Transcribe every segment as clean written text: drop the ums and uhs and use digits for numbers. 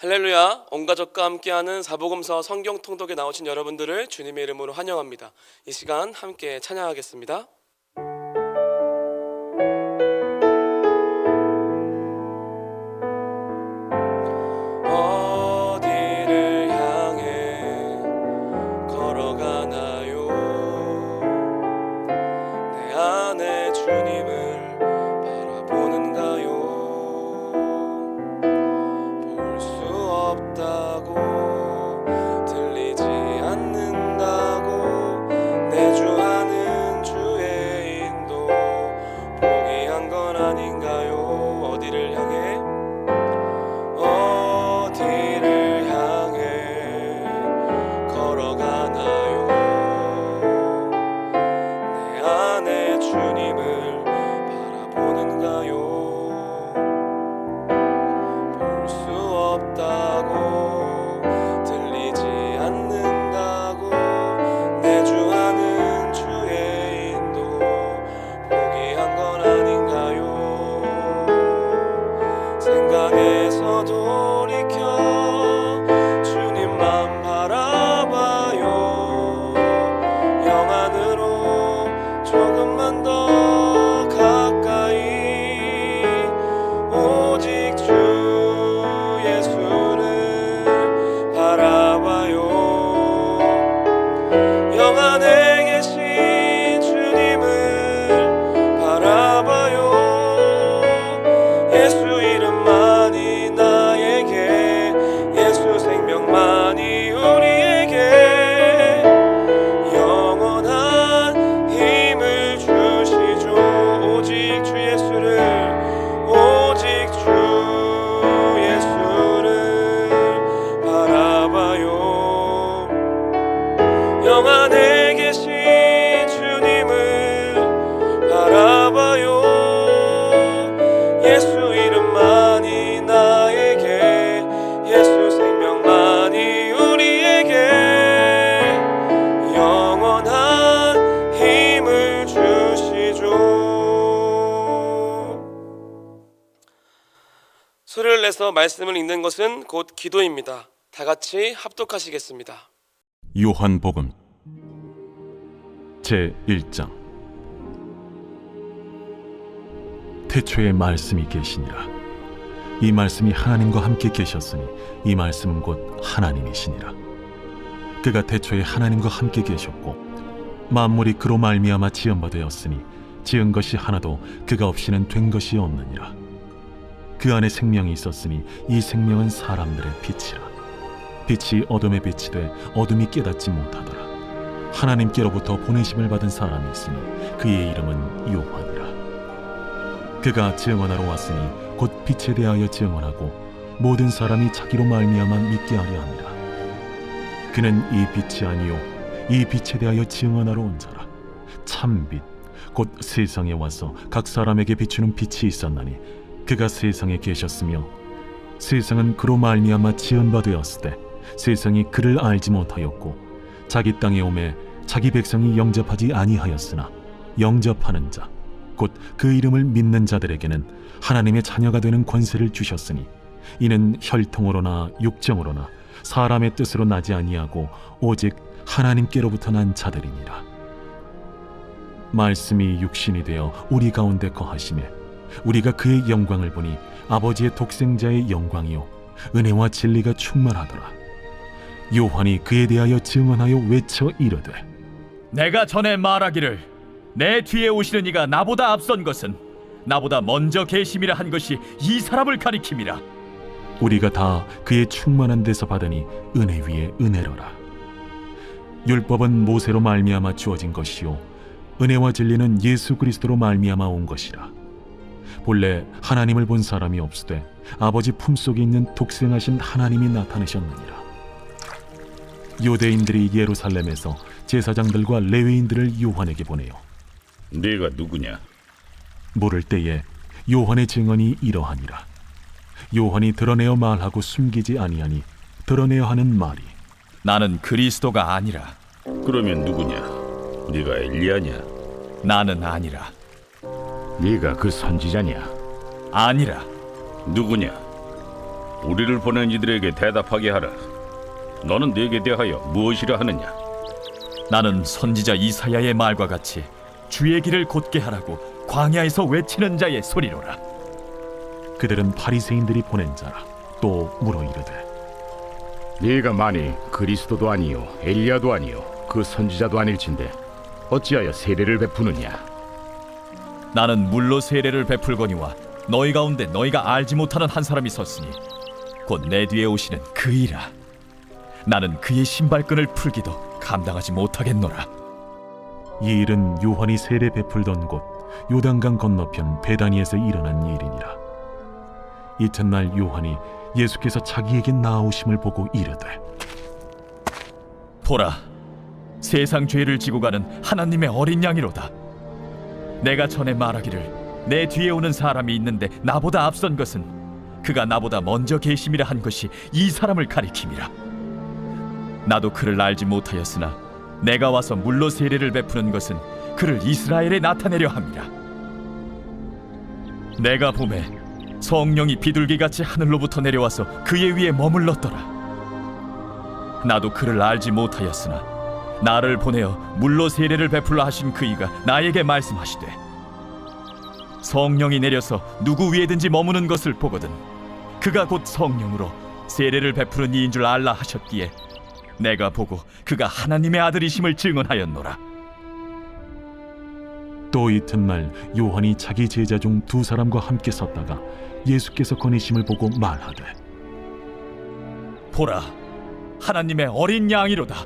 할렐루야, 온 가족과 함께하는 사복음서 성경 통독에 나오신 여러분들을 주님의 이름으로 환영합니다. 이 시간 함께 찬양하겠습니다. 어디를 향해 걸어가나요? 내 안에 주님을 바라보는가요? 없다고 들리지 않는다고 내주하는 주의 인도 포기한 건 아닌가요? 어디를 향해 걸어가나요? 내 안에 주님을 바라보는가요? 없다고 들리지 않는다고 내주하는 주의 인도 포기한 건 아닌가요? 생각에서 돌이켜 주님만 바라봐요. 영 안으로 조금만 더 가까이 오직 주 영 안에 계신 주님을 바라봐요. 예수 이름만이 나에게, 예수 생명만이 우리에게 영원한 힘을 주시죠. 오직 주 예수를, 오직 주 예수를 바라봐요. 영 안에 계신 주님을 바라봐요. 예수 이름만이 나에게, 예수 생명만이 우리에게 영원한 힘을 주시죠. 소리를 내서 말씀을 읽는 것은 곧 기도입니다. 다 같이 합독하시겠습니다. 요한복음 제1장. 태초에 말씀이 계시니라. 이 말씀이 하나님과 함께 계셨으니 이 말씀은 곧 하나님이시니라. 그가 태초에 하나님과 함께 계셨고 만물이 그로 말미암아 지은 바 되었으니 지은 것이 하나도 그가 없이는 된 것이 없느니라. 그 안에 생명이 있었으니 이 생명은 사람들의 빛이라. 빛이 어둠에 빛이 돼 어둠이 깨닫지 못하더라. 하나님께로부터 보내심을 받은 사람이 있으니 그의 이름은 요한이라. 그가 증언하러 왔으니 곧 빛에 대하여 증언하고 모든 사람이 자기로 말미암아 믿게 하려 함이라. 그는 이 빛이 아니요 이 빛에 대하여 증언하러 온 자라. 참빛 곧 세상에 와서 각 사람에게 비추는 빛이 있었나니 그가 세상에 계셨으며 세상은 그로 말미암아 지은 바 되었을 때 세상이 그를 알지 못하였고 자기 땅에 오매 자기 백성이 영접하지 아니하였으나 영접하는 자 곧 그 이름을 믿는 자들에게는 하나님의 자녀가 되는 권세를 주셨으니 이는 혈통으로나 육정으로나 사람의 뜻으로 나지 아니하고 오직 하나님께로부터 난 자들이니라. 말씀이 육신이 되어 우리 가운데 거하시매 우리가 그의 영광을 보니 아버지의 독생자의 영광이요 은혜와 진리가 충만하더라. 요한이 그에 대하여 증언하여 외쳐 이르되 내가 전에 말하기를 내 뒤에 오시는 이가 나보다 앞선 것은 나보다 먼저 계심이라 한 것이 이 사람을 가리킴이라. 우리가 다 그의 충만한 데서 받으니 은혜 위에 은혜로라. 율법은 모세로 말미암아 주어진 것이요 은혜와 진리는 예수 그리스도로 말미암아 온 것이라. 본래 하나님을 본 사람이 없으되 아버지 품속에 있는 독생하신 하나님이 나타내셨느니라. 유대인들이 예루살렘에서 제사장들과 레위인들을 요한에게 보내요. 네가 누구냐? 물을 때에 요한의 증언이 이러하니라. 요한이 드러내어 말하고 숨기지 아니하니 드러내어 하는 말이 나는 그리스도가 아니라. 그러면 누구냐? 네가 엘리야냐? 나는 아니라. 네가 그 선지자냐? 아니라. 누구냐? 우리를 보낸 이들에게 대답하게 하라. 너는 내게 대하여 무엇이라 하느냐? 나는 선지자 이사야의 말과 같이 주의 길을 곧게 하라고 광야에서 외치는 자의 소리로라. 그들은 바리새인들이 보낸 자라. 또 물어 이르되 네가 만일 그리스도도 아니요 엘리야도 아니요 그 선지자도 아닐진데 어찌하여 세례를 베푸느냐? 나는 물로 세례를 베풀거니와 너희 가운데 너희가 알지 못하는 한 사람이 섰으니 곧 내 뒤에 오시는 그이라. 나는 그의 신발끈을 풀기도 감당하지 못하겠노라. 이 일은 요한이 세례 베풀던 곳 요단강 건너편 베다니에서 일어난 일이니라. 이튿날 요한이 예수께서 자기에게 나아오심을 보고 이르되 보라, 세상 죄를 지고 가는 하나님의 어린 양이로다. 내가 전에 말하기를 내 뒤에 오는 사람이 있는데 나보다 앞선 것은 그가 나보다 먼저 계심이라 한 것이 이 사람을 가리킴이라. 나도 그를 알지 못하였으나 내가 와서 물로 세례를 베푸는 것은 그를 이스라엘에 나타내려 함이라. 내가 보매 성령이 비둘기같이 하늘로부터 내려와서 그의 위에 머물렀더라. 나도 그를 알지 못하였으나 나를 보내어 물로 세례를 베풀라 하신 그이가 나에게 말씀하시되 성령이 내려서 누구 위에든지 머무는 것을 보거든 그가 곧 성령으로 세례를 베푸는 이인 줄 알라 하셨기에 내가 보고 그가 하나님의 아들이심을 증언하였노라. 또 이튿날 요한이 자기 제자 중 두 사람과 함께 섰다가 예수께서 거니심을 보고 말하되 보라, 하나님의 어린 양이로다.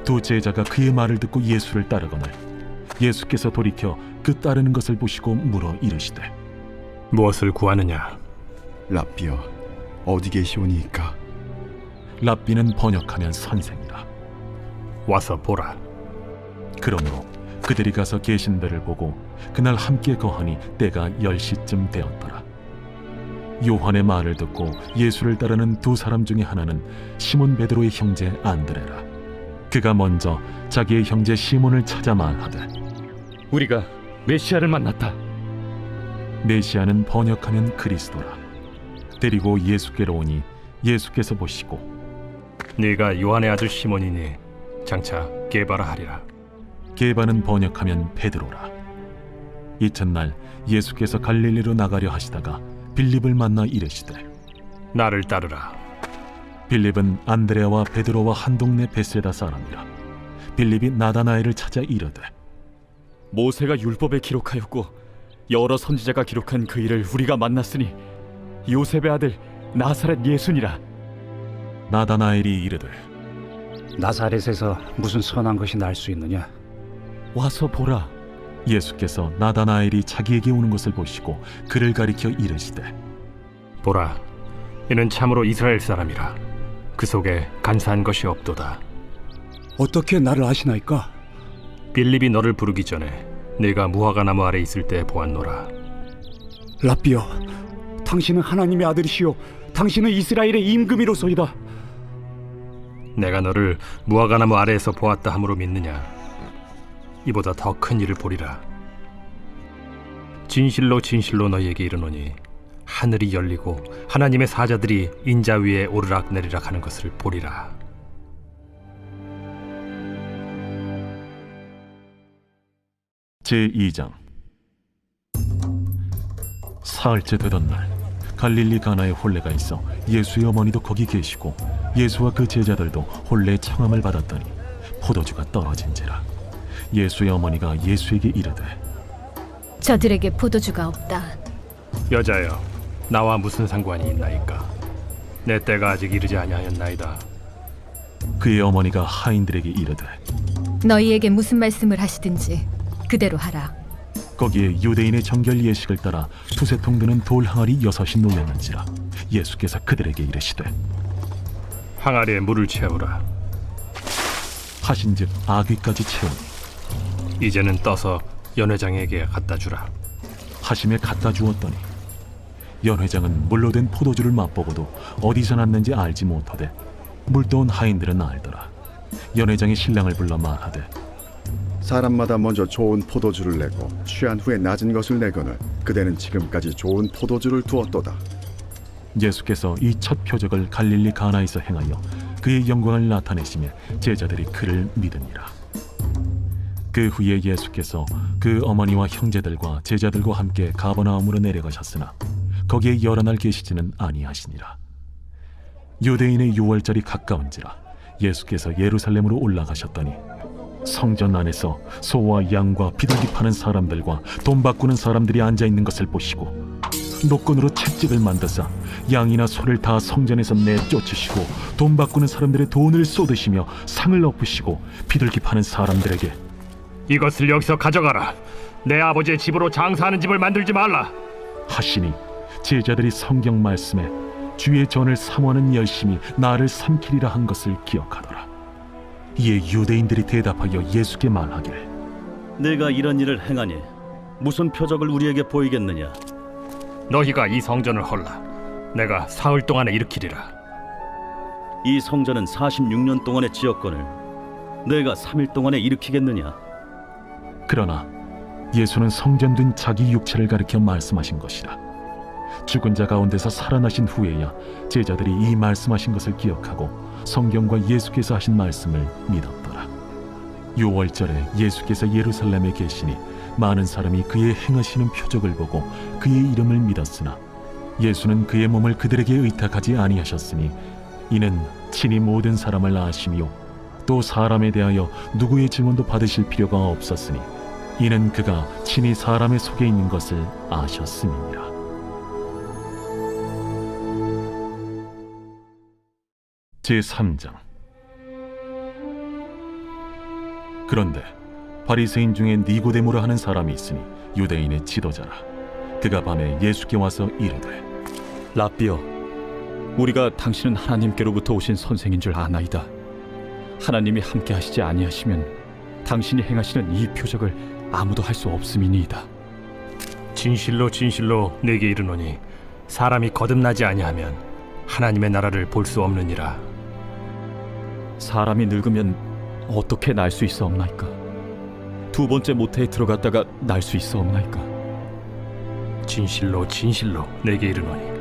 두 제자가 그의 말을 듣고 예수를 따르거늘 예수께서 돌이켜 그 따르는 것을 보시고 물어 이르시되 무엇을 구하느냐? 랍비여, 어디 계시오니이까? 랍비는 번역하면 선생이라. 와서 보라. 그러므로 그들이 가서 계신 데를 보고 그날 함께 거하니 때가 10시쯤 되었더라. 요한의 말을 듣고 예수를 따르는 두 사람 중에 하나는 시몬 베드로의 형제 안드레라. 그가 먼저 자기의 형제 시몬을 찾아 말하되 우리가 메시아를 만났다. 메시아는 번역하면 그리스도라. 데리고 예수께로 오니 예수께서 보시고 네가 요한의 아들 시몬이니 장차 게바라 하리라. 게바는 번역하면 베드로라. 이튿날 예수께서 갈릴리로 나가려 하시다가 빌립을 만나 이르시되 나를 따르라. 빌립은 안드레아와 베드로와 한 동네 베세다 사람이라. 빌립이 나다나엘을 찾아 이르되 모세가 율법에 기록하였고 여러 선지자가 기록한 그 일을 우리가 만났으니 요셉의 아들 나사렛 예수니라. 나다나엘이 이르되 나사렛에서 무슨 선한 것이 날 수 있느냐? 와서 보라. 예수께서 나다나엘이 자기에게 오는 것을 보시고 그를 가리켜 이르시되 보라, 이는 참으로 이스라엘 사람이라. 그 속에 간사한 것이 없도다. 어떻게 나를 아시나이까? 빌립이 너를 부르기 전에 네가 무화과 나무 아래 있을 때 보았노라. 랍비여, 당신은 하나님의 아들이시요 당신은 이스라엘의 임금이로소이다. 내가 너를 무화과 나무 아래에서 보았다 함으로 믿느냐? 이보다 더 큰 일을 보리라. 진실로 진실로 너희에게 이르노니 하늘이 열리고 하나님의 사자들이 인자 위에 오르락 내리락 하는 것을 보리라. 제2장. 사흘째 되던 날 갈릴리 가나에 혼례가 있어 예수의 어머니도 거기 계시고 예수와 그 제자들도 혼례의 청함을 받았더니 포도주가 떨어진지라. 예수의 어머니가 예수에게 이르되 저들에게 포도주가 없다. 여자여, 나와 무슨 상관이 있나이까? 내 때가 아직 이르지 아니하였나이다. 그의 어머니가 하인들에게 이르되 너희에게 무슨 말씀을 하시든지 그대로 하라. 거기에 유대인의 정결 예식을 따라 두세 통 드는 돌 항아리 6이 놓였는지라. 예수께서 그들에게 이르시되 항아리에 물을 채우라. 하신즉 아귀까지 채우니 이제는 떠서 연회장에게 갖다 주라. 하심에 갖다 주었더니 연회장은 물로 된 포도주를 맛보고도 어디서 났는지 알지 못하되 물떠온 하인들은 알더라. 연회장이 신랑을 불러 말하되 사람마다 먼저 좋은 포도주를 내고 취한 후에 낮은 것을 내거늘 그대는 지금까지 좋은 포도주를 두었도다. 예수께서 이 첫 표적을 갈릴리 가나에서 행하여 그의 영광을 나타내시며 제자들이 그를 믿으니라. 그 후에 예수께서 그 어머니와 형제들과 제자들과 함께 가버나움으로 내려가셨으나 거기에 여러 날 계시지는 아니하시니라. 유대인의 유월절이 가까운지라 예수께서 예루살렘으로 올라가셨더니 성전 안에서 소와 양과 비둘기 파는 사람들과 돈 바꾸는 사람들이 앉아있는 것을 보시고 노끈으로 채찍을 만드사 양이나 소를 다 성전에서 내쫓으시고 돈 바꾸는 사람들의 돈을 쏟으시며 상을 엎으시고 비둘기 파는 사람들에게 이것을 여기서 가져가라. 내 아버지의 집으로 장사하는 집을 만들지 말라. 하시니 제자들이 성경 말씀에 주의 전을 사모하는 열심히 나를 삼키리라 한 것을 기억하더라. 이에 유대인들이 대답하여 예수께 말하기를 내가 이런 일을 행하니 무슨 표적을 우리에게 보이겠느냐? 너희가 이 성전을 헐라. 내가 사흘 동안에 일으키리라. 이 성전은 46년 동안의 지었거늘 내가 3일 동안에 일으키겠느냐? 그러나 예수는 성전된 자기 육체를 가리켜 말씀하신 것이라. 죽은 자 가운데서 살아나신 후에야 제자들이 이 말씀하신 것을 기억하고 성경과 예수께서 하신 말씀을 믿었더라. 유월절에 예수께서 예루살렘에 계시니 많은 사람이 그의 행하시는 표적을 보고 그의 이름을 믿었으나 예수는 그의 몸을 그들에게 의탁하지 아니하셨으니 이는 친히 모든 사람을 아시며 또 사람에 대하여 누구의 증언도 받으실 필요가 없었으니 이는 그가 친히 사람의 속에 있는 것을 아셨음이니라. 제3장. 그런데 바리새인 중에 니고데모라 하는 사람이 있으니 유대인의 지도자라. 그가 밤에 예수께 와서 이르되 라삐여, 우리가 당신은 하나님께로부터 오신 선생인 줄 아나이다. 하나님이 함께 하시지 아니하시면 당신이 행하시는 이 표적을 아무도 할 수 없음이니이다. 진실로 진실로 내게 이르노니 사람이 거듭나지 아니하면 하나님의 나라를 볼 수 없느니라. 사람이 늙으면 어떻게 날 수 있어 없나이까? 두 번째 모태에 들어갔다가 날 수 있어 없나이까? 진실로 진실로 내게 이르노니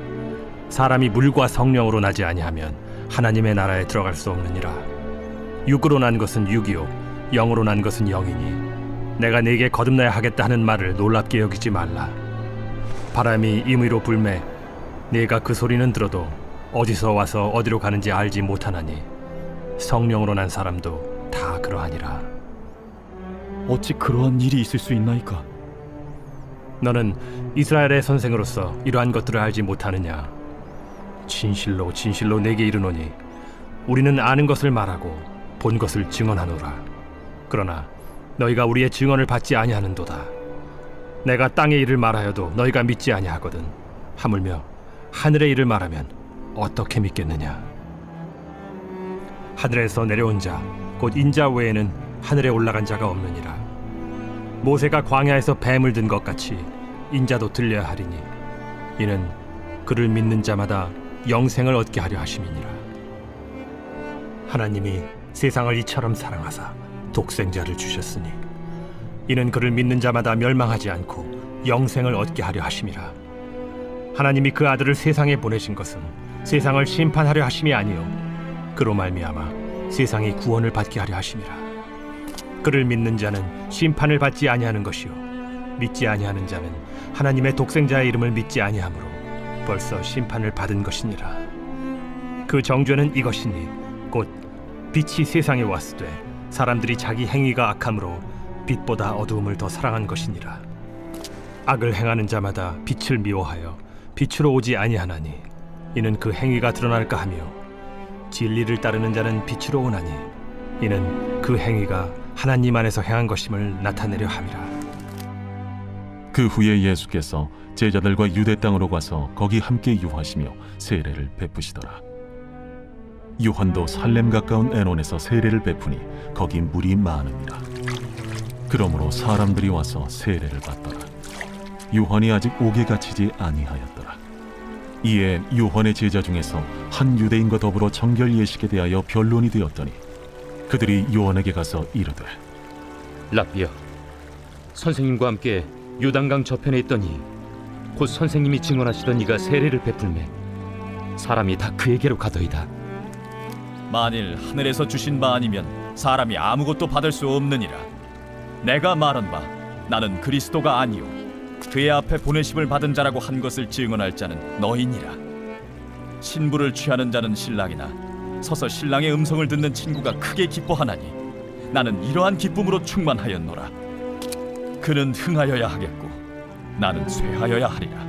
사람이 물과 성령으로 나지 아니하면 하나님의 나라에 들어갈 수 없느니라. 육으로 난 것은 육이요 영으로 난 것은 영이니 내가 네게 거듭나야 하겠다 하는 말을 놀랍게 여기지 말라. 바람이 임의로 불매 네가 그 소리는 들어도 어디서 와서 어디로 가는지 알지 못하나니 성령으로 난 사람도 다 그러하니라. 어찌 그러한 일이 있을 수 있나이까? 너는 이스라엘의 선생으로서 이러한 것들을 알지 못하느냐? 진실로 진실로 내게 이르노니 우리는 아는 것을 말하고 본 것을 증언하노라. 그러나 너희가 우리의 증언을 받지 아니하는도다. 내가 땅의 일을 말하여도 너희가 믿지 아니하거든. 하물며 하늘의 일을 말하면 어떻게 믿겠느냐? 하늘에서 내려온 자 곧 인자 외에는 하늘에 올라간 자가 없느니라. 모세가 광야에서 뱀을 든 것 같이 인자도 들려야 하리니 이는 그를 믿는 자마다 영생을 얻게 하려 하심이니라. 하나님이 세상을 이처럼 사랑하사 독생자를 주셨으니 이는 그를 믿는 자마다 멸망하지 않고 영생을 얻게 하려 하심이라. 하나님이 그 아들을 세상에 보내신 것은 세상을 심판하려 하심이 아니요 그로 말미암아 세상이 구원을 받게 하려 하심이라. 그를 믿는 자는 심판을 받지 아니하는 것이요 믿지 아니하는 자는 하나님의 독생자의 이름을 믿지 아니하므로 벌써 심판을 받은 것이니라. 그 정죄는 이것이니 곧 빛이 세상에 왔으되 사람들이 자기 행위가 악함으로 빛보다 어두움을 더 사랑한 것이니라. 악을 행하는 자마다 빛을 미워하여 빛으로 오지 아니하나니 이는 그 행위가 드러날까 하며 진리를 따르는 자는 빛으로 오나니 이는 그 행위가 하나님 안에서 행한 것임을 나타내려 함이라. 그 후에 예수께서 제자들과 유대 땅으로 가서 거기 함께 유하시며 세례를 베푸시더라. 요한도 살렘 가까운 에논에서 세례를 베푸니 거기 물이 많으니라. 그러므로 사람들이 와서 세례를 받더라. 요한이 아직 옥에 갇히지 아니하였더라. 이에 요한의 제자 중에서 한 유대인과 더불어 정결 예식에 대하여 변론이 되었더니 그들이 요한에게 가서 이르되 라삐여, 선생님과 함께 요단강 저편에 있더니 곧 선생님이 증언하시던 이가 세례를 베풀매 사람이 다 그에게로 가더이다. 만일 하늘에서 주신 바 아니면 사람이 아무것도 받을 수 없느니라. 내가 말한 바 나는 그리스도가 아니요 그의 앞에 보내심을 받은 자라고 한 것을 증언할 자는 너희니라. 신부를 취하는 자는 신랑이나 서서 신랑의 음성을 듣는 친구가 크게 기뻐하나니 나는 이러한 기쁨으로 충만하였노라. 그는 흥하여야 하겠고 나는 쇠하여야 하리라.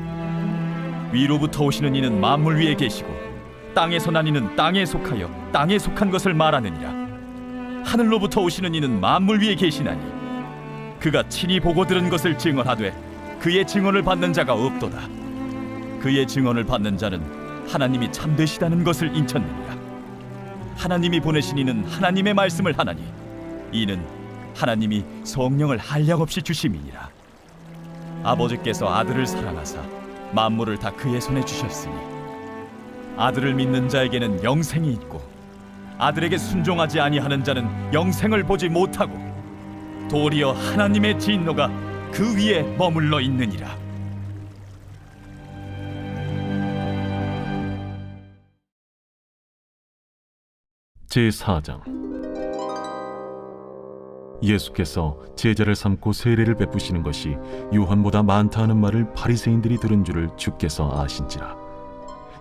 위로부터 오시는 이는 만물 위에 계시고 땅에서 난 이는 땅에 속하여 땅에 속한 것을 말하느니라. 하늘로부터 오시는 이는 만물 위에 계시나니 그가 친히 보고 들은 것을 증언하되 그의 증언을 받는 자가 없도다. 그의 증언을 받는 자는 하나님이 참되시다는 것을 인쳤느니라. 하나님이 보내신 이는 하나님의 말씀을 하나니 이는 하나님이 성령을 한량없이 주심이니라. 아버지께서 아들을 사랑하사 만물을 다 그의 손에 주셨으니 아들을 믿는 자에게는 영생이 있고 아들에게 순종하지 아니하는 자는 영생을 보지 못하고 도리어 하나님의 진노가 그 위에 머물러 있느니라. 제4장. 예수께서 제자를 삼고 세례를 베푸시는 것이 요한보다 많다 하는 말을 바리새인들이 들은 줄을 주께서 아신지라.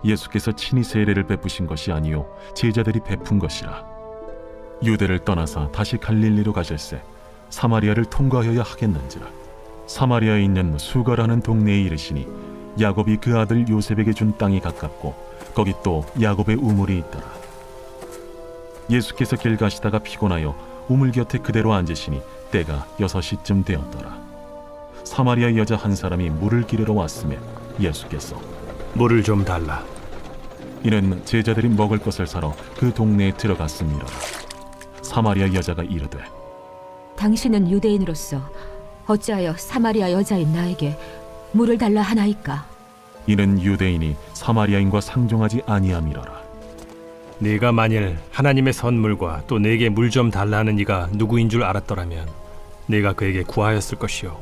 예수께서 친히 세례를 베푸신 것이 아니요 제자들이 베푼 것이라. 유대를 떠나서 다시 갈릴리로 가실새 사마리아를 통과하여야 하겠는지라. 사마리아에 있는 수가라는 동네에 이르시니 야곱이 그 아들 요셉에게 준 땅이 가깝고 거기 또 야곱의 우물이 있더라. 예수께서 길 가시다가 피곤하여 우물 곁에 그대로 앉으시니 때가 6시쯤 되었더라. 사마리아 여자 한 사람이 물을 기르러 왔으며 예수께서 물을 좀 달라. 이는 제자들이 먹을 것을 사러 그 동네에 들어갔음이로라. 사마리아 여자가 이르되 당신은 유대인으로서 어찌하여 사마리아 여자인 나에게 물을 달라 하나이까? 이는 유대인이 사마리아인과 상종하지 아니함이로라. 네가 만일 하나님의 선물과 또 내게 물 좀 달라 하는 이가 누구인 줄 알았더라면 네가 그에게 구하였을 것이요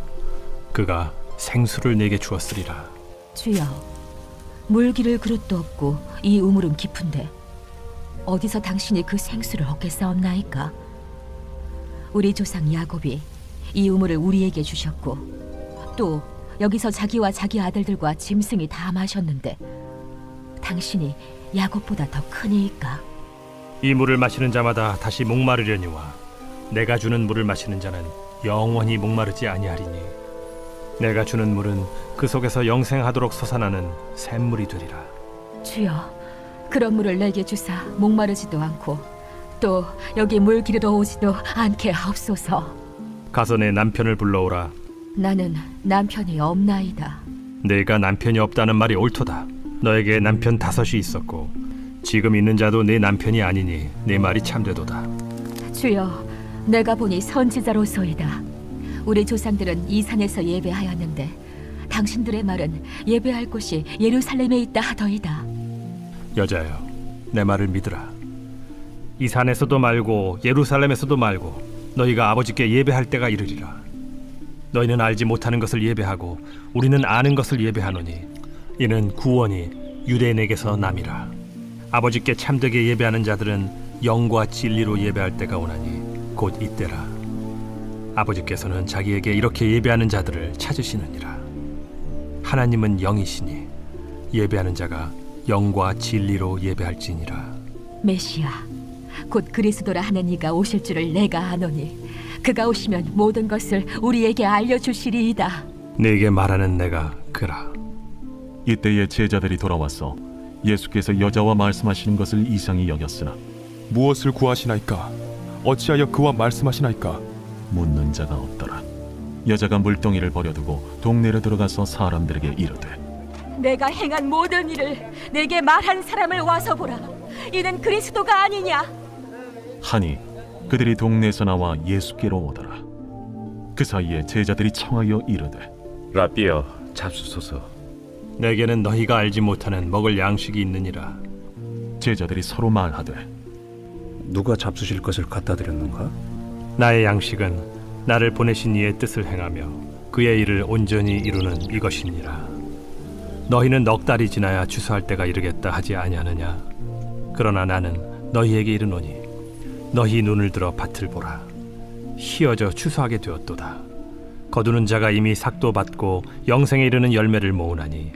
그가 생수를 내게 주었으리라. 주여, 물 기를 그릇도 없고 이 우물은 깊은데 어디서 당신이 그 생수를 얻겠사옵나이까? 우리 조상 야곱이 이 우물을 우리에게 주셨고 또 여기서 자기와 자기 아들들과 짐승이 다 마셨는데 당신이 야곱보다 더 크니이까? 이 물을 마시는 자마다 다시 목마르려니와 내가 주는 물을 마시는 자는 영원히 목마르지 아니하리니 내가 주는 물은 그 속에서 영생하도록 솟아나는 샘물이 되리라. 주여, 그런 물을 내게 주사 목마르지도 않고 또 여기 물 기르러 오지도 않게 하옵소서. 가서 내 남편을 불러오라. 나는 남편이 없나이다. 내가 남편이 없다는 말이 옳도다. 너에게 남편 5이 있었고 지금 있는 자도 내 남편이 아니니 내 말이 참되도다. 주여, 내가 보니 선지자로소이다. 우리 조상들은 이 산에서 예배하였는데 당신들의 말은 예배할 곳이 예루살렘에 있다 하더이다. 여자여, 내 말을 믿으라. 이 산에서도 말고 예루살렘에서도 말고 너희가 아버지께 예배할 때가 이르리라. 너희는 알지 못하는 것을 예배하고 우리는 아는 것을 예배하노니 이는 구원이 유대인에게서 남이라. 아버지께 참되게 예배하는 자들은 영과 진리로 예배할 때가 오나니 곧 이때라. 아버지께서는 자기에게 이렇게 예배하는 자들을 찾으시느니라. 하나님은 영이시니 예배하는 자가 영과 진리로 예배할지니라. 메시아, 곧 그리스도라 하는 이가 오실 줄을 내가 아노니 그가 오시면 모든 것을 우리에게 알려주시리이다. 네게 말하는 내가 그라. 이때에 제자들이 돌아와서 예수께서 여자와 말씀하시는 것을 이상히 여겼으나 무엇을 구하시나이까? 어찌하여 그와 말씀하시나이까? 묻는 자가 없더라. 여자가 물동이를 버려두고 동네로 들어가서 사람들에게 이르되 내가 행한 모든 일을 내게 말한 사람을 와서 보라. 이는 그리스도가 아니냐? 하니 그들이 동네에서 나와 예수께로 오더라. 그 사이에 제자들이 청하여 이르되 라비여 잡수소서. 내게는 너희가 알지 못하는 먹을 양식이 있느니라. 제자들이 서로 말하되 누가 잡수실 것을 갖다 드렸는가? 나의 양식은 나를 보내신 이의 뜻을 행하며 그의 일을 온전히 이루는 이것이니라. 너희는 넉 달이 지나야 추수할 때가 이르겠다 하지 아니하느냐? 그러나 나는 너희에게 이르노니 너희 눈을 들어 밭을 보라. 희어져 추수하게 되었도다. 거두는 자가 이미 삭도 받고 영생에 이르는 열매를 모으나니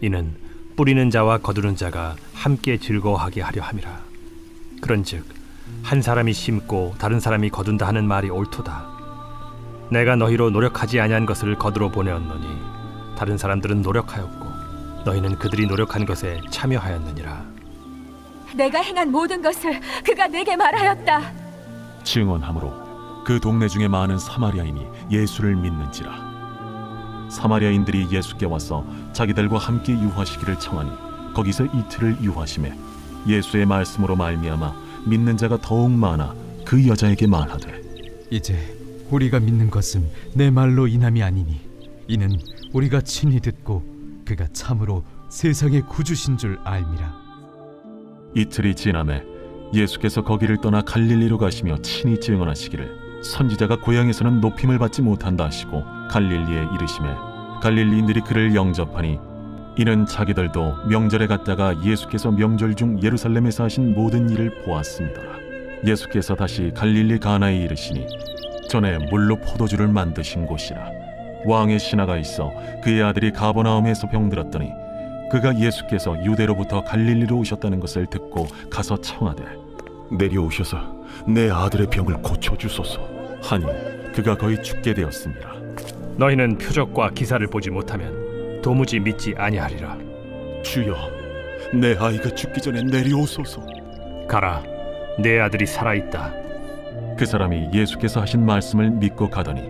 이는 뿌리는 자와 거두는 자가 함께 즐거워하게 하려 함이라. 그런즉 한 사람이 심고 다른 사람이 거둔다 하는 말이 옳도다. 내가 너희로 노력하지 아니한 것을 거두러 보내었노니 다른 사람들은 노력하였고 너희는 그들이 노력한 것에 참여하였느니라. 내가 행한 모든 것을 그가 내게 말하였다. 증언하므로 그 동네 중에 많은 사마리아인이 예수를 믿는지라. 사마리아인들이 예수께 와서 자기들과 함께 유하시기를 청하니 거기서 이틀을 유하심에 예수의 말씀으로 말미암아 믿는 자가 더욱 많아 그 여자에게 말하되 이제 우리가 믿는 것은 내 말로 인함이 아니니 이는 우리가 친히 듣고 그가 참으로 세상의 구주신 줄 알미라. 이틀이 지남에 예수께서 거기를 떠나 갈릴리로 가시며 친히 증언하시기를 선지자가 고향에서는 높임을 받지 못한다 하시고 갈릴리에 이르시매 갈릴리인들이 그를 영접하니 이는 자기들도 명절에 갔다가 예수께서 명절 중 예루살렘에서 하신 모든 일을 보았습니다라. 예수께서 다시 갈릴리 가나에 이르시니 전에 물로 포도주를 만드신 곳이라. 왕의 신하가 있어 그의 아들이 가버나움에서 병들었더니 그가 예수께서 유대로부터 갈릴리로 오셨다는 것을 듣고 가서 청하되 내려오셔서 내 아들의 병을 고쳐주소서. 하니 그가 거의 죽게 되었습니다. 너희는 표적과 기사를 보지 못하면 도무지 믿지 아니하리라. 주여, 내 아이가 죽기 전에 내려오소서. 가라, 내 아들이 살아있다. 그 사람이 예수께서 하신 말씀을 믿고 가더니